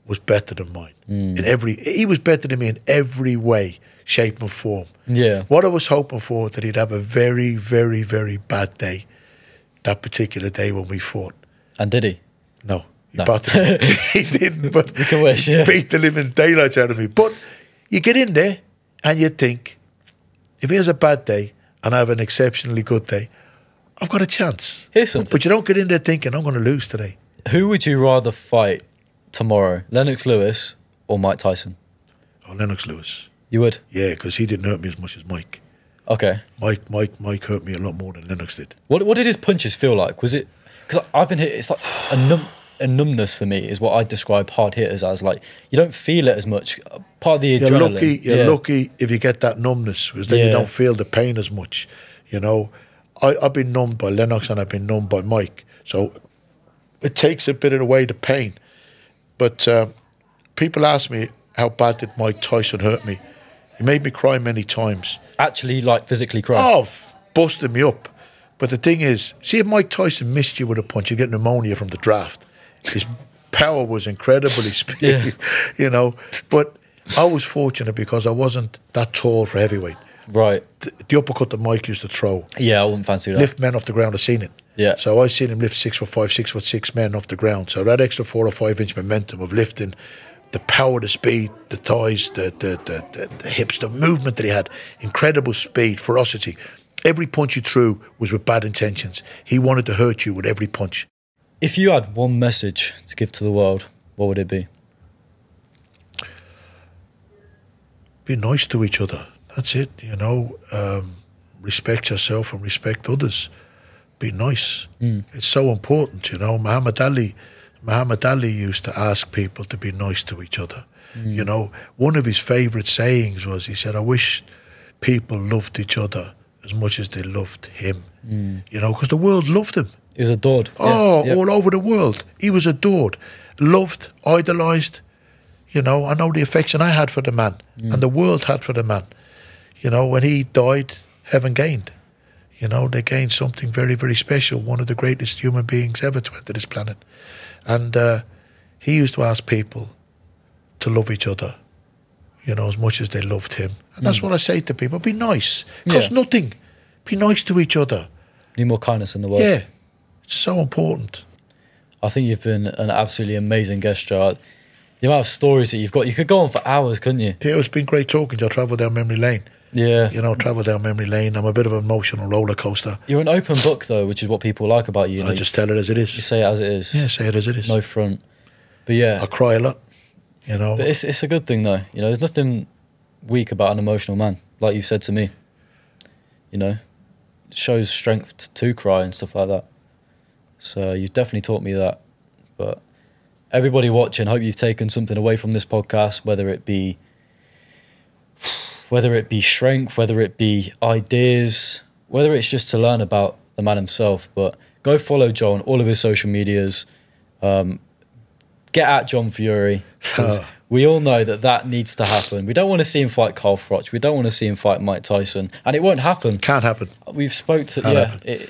was better than mine. He was better than me in every way, shape and form. Yeah. What I was hoping for, that he'd have a very, very, very bad day, that particular day when we fought. And did he? No, He battered me. He didn't, but You can wish, yeah. he beat the living daylights out of me. But you get in there and you think, if he has a bad day and I have an exceptionally good day, I've got a chance. Here's something. But you don't get in there thinking, I'm going to lose today. Who would you rather fight tomorrow, Lennox Lewis or Mike Tyson? Oh, Lennox Lewis. You would? Yeah, because he didn't hurt me as much as Mike. Okay. Mike hurt me a lot more than Lennox did. What did his punches feel like? Was it... Because I've been hit... It's like a numbness for me is what I describe hard hitters as. Like, you don't feel it as much. Part of the adrenaline. You're lucky if you get that numbness, because then you don't feel the pain as much. You know, I've been numbed by Lennox and I've been numbed by Mike. So it takes a bit of away the pain. But people ask me, how bad did Mike Tyson hurt me? He made me cry many times. Actually, like, physically cry? Oh, busted me up. But the thing is, see, if Mike Tyson missed you with a punch, you'd get pneumonia from the draft. His power was incredibly speedy, you know. But I was fortunate because I wasn't that tall for heavyweight. Right. The uppercut that Mike used to throw. Yeah, I wouldn't fancy that. Lift men off the ground, I've seen it. Yeah. So I seen him lift 6'5", 6'6" men off the ground. So that extra 4 or 5 inch momentum of lifting, the power, the speed, the thighs, the hips, the movement that he had, incredible speed, ferocity. Every punch you threw was with bad intentions. He wanted to hurt you with every punch. If you had one message to give to the world, what would it be? Be nice to each other. That's it, you know. Respect yourself and respect others. Be nice. It's so important, you know. Muhammad Ali used to ask people to be nice to each other. You know, one of his favourite sayings was, he said, I wish people loved each other as much as they loved him. You know, because the world loved him. He was adored. Oh, all over the world. He was adored, loved, idolised. You know, I know the affection I had for the man and the world had for the man. You know, when he died, heaven gained. You know, they gained something very, very special, one of the greatest human beings ever to enter this planet. And he used to ask people to love each other, you know, as much as they loved him. And that's what I say to people, be nice. Cost nothing. Be nice to each other. Need more kindness in the world. Yeah, it's so important. I think you've been an absolutely amazing guest, Joe. The amount of stories that you've got, you could go on for hours, couldn't you? Yeah, it's been great talking to you. I travel down memory lane. Yeah. You know, travel down memory lane. I'm a bit of an emotional roller coaster. You're an open book, though, which is what people like about you. I just tell it as it is. You say it as it is. Yeah, say it as it is. No front. But yeah. I cry a lot, you know. But it's a good thing, though. You know, there's nothing weak about an emotional man, like you've said to me. You know, it shows strength to cry and stuff like that. So you've definitely taught me that. But everybody watching, hope you've taken something away from this podcast, whether it be strength, whether it be ideas, whether it's just to learn about the man himself. But go follow Joe on all of his social medias. Get at John Fury, because we all know that needs to happen. We don't want to see him fight Carl Froch. We don't want to see him fight Mike Tyson. And it won't happen. Can't happen. We've spoke to... Can't happen.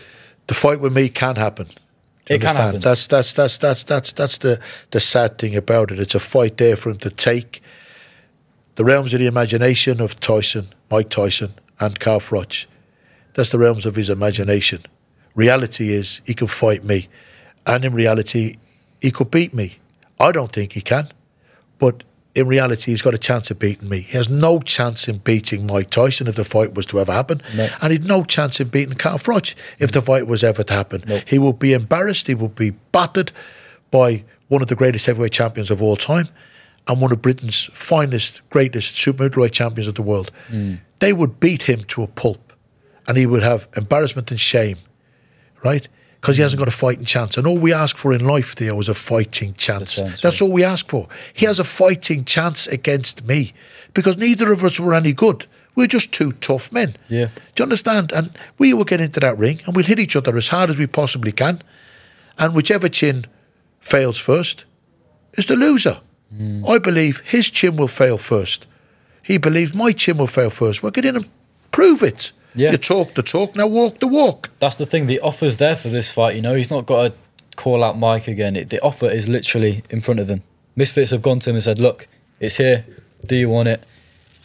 The fight with me can happen. It can happen. That's the sad thing about it. It's a fight there for him to take. The realms of the imagination of Tyson, Mike Tyson, and Carl Froch. That's the realms of his imagination. Reality is he can fight me, and in reality, he could beat me. I don't think he can, but in reality, he's got a chance of beating me. He has no chance in beating Mike Tyson if the fight was to ever happen, and he'd no chance in beating Carl Froch if the fight was ever to happen. Nope. He will be embarrassed. He will be battered by one of the greatest heavyweight champions of all time, and one of Britain's finest, greatest super middleweight champions of the world. They would beat him to a pulp, and he would have embarrassment and shame, right? Because he hasn't got a fighting chance. And all we ask for in life, Theo, is a fighting chance. That's all we ask for. He has a fighting chance against me, because neither of us were any good. We're just two tough men. Yeah. Do you understand? And we will get into that ring and we'll hit each other as hard as we possibly can. And whichever chin fails first is the loser. I believe his chin will fail first. He believes my chin will fail first. We'll get in and prove it. Yeah. You talk the talk, now walk the walk. That's the thing. The offer's there for this fight, you know. He's not got to call out Mike again. The offer is literally in front of him. Misfits have gone to him and said, look, it's here. Do you want it?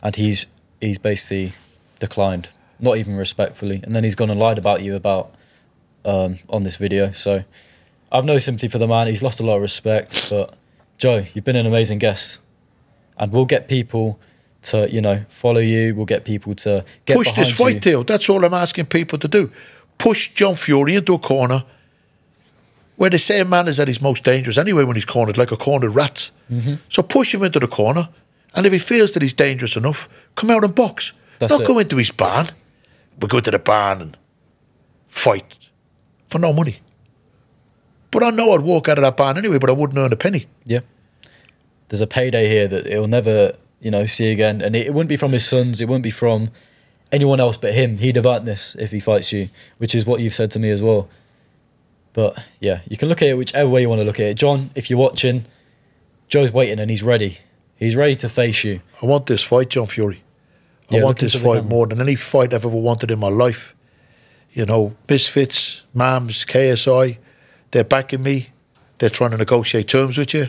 And he's basically declined, not even respectfully. And then he's gone and lied about you on this video. So I've no sympathy for the man. He's lost a lot of respect. But Joe, you've been an amazing guest, and we'll get people to, you know, follow you. We'll get people to get push this fight, Theo. That's all I'm asking people to do. Push John Fury into a corner where they say a man is at his most dangerous anyway when he's cornered, like a cornered rat. So push him into the corner, and if he feels that he's dangerous enough, come out and box. Not go into his barn. We'll go to the barn and fight for no money. But I know I'd walk out of that barn anyway, but I wouldn't earn a penny. Yeah. There's a payday here that he'll never, you know, see again. And it wouldn't be from his sons. It wouldn't be from anyone else but him. He'd have earned this if he fights you, which is what you've said to me as well. But, yeah, you can look at it whichever way you want to look at it. John, if you're watching, Joe's waiting and he's ready. He's ready to face you. I want this fight, John Fury. I want this fight more than any fight I've ever wanted in my life. You know, Misfits, Mams, KSI, they're backing me. They're trying to negotiate terms with you.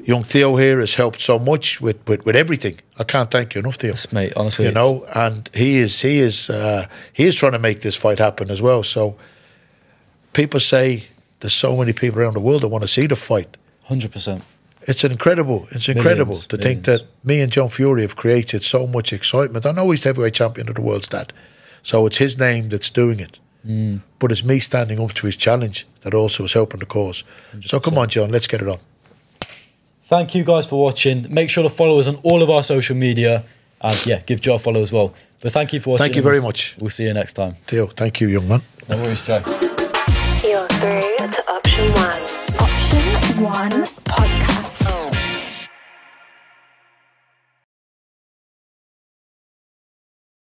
Young Theo here has helped so much with everything. I can't thank you enough, Theo. Yes, mate, honestly. You know, and he is trying to make this fight happen as well. So people say there's so many people around the world that want to see the fight. 100%. It's incredible to think that me and John Fury have created so much excitement. I know he's the heavyweight champion of the world's dad, so it's his name that's doing it. But it's me standing up to his challenge that also is helping the cause. 100%. So come on, John, let's get it on. Thank you guys for watching. Make sure to follow us on all of our social media. And yeah, give Joe a follow as well. But thank you for watching. Thank you very much. We'll see you next time. Theo, thank you, young man. No worries, Joe. You're through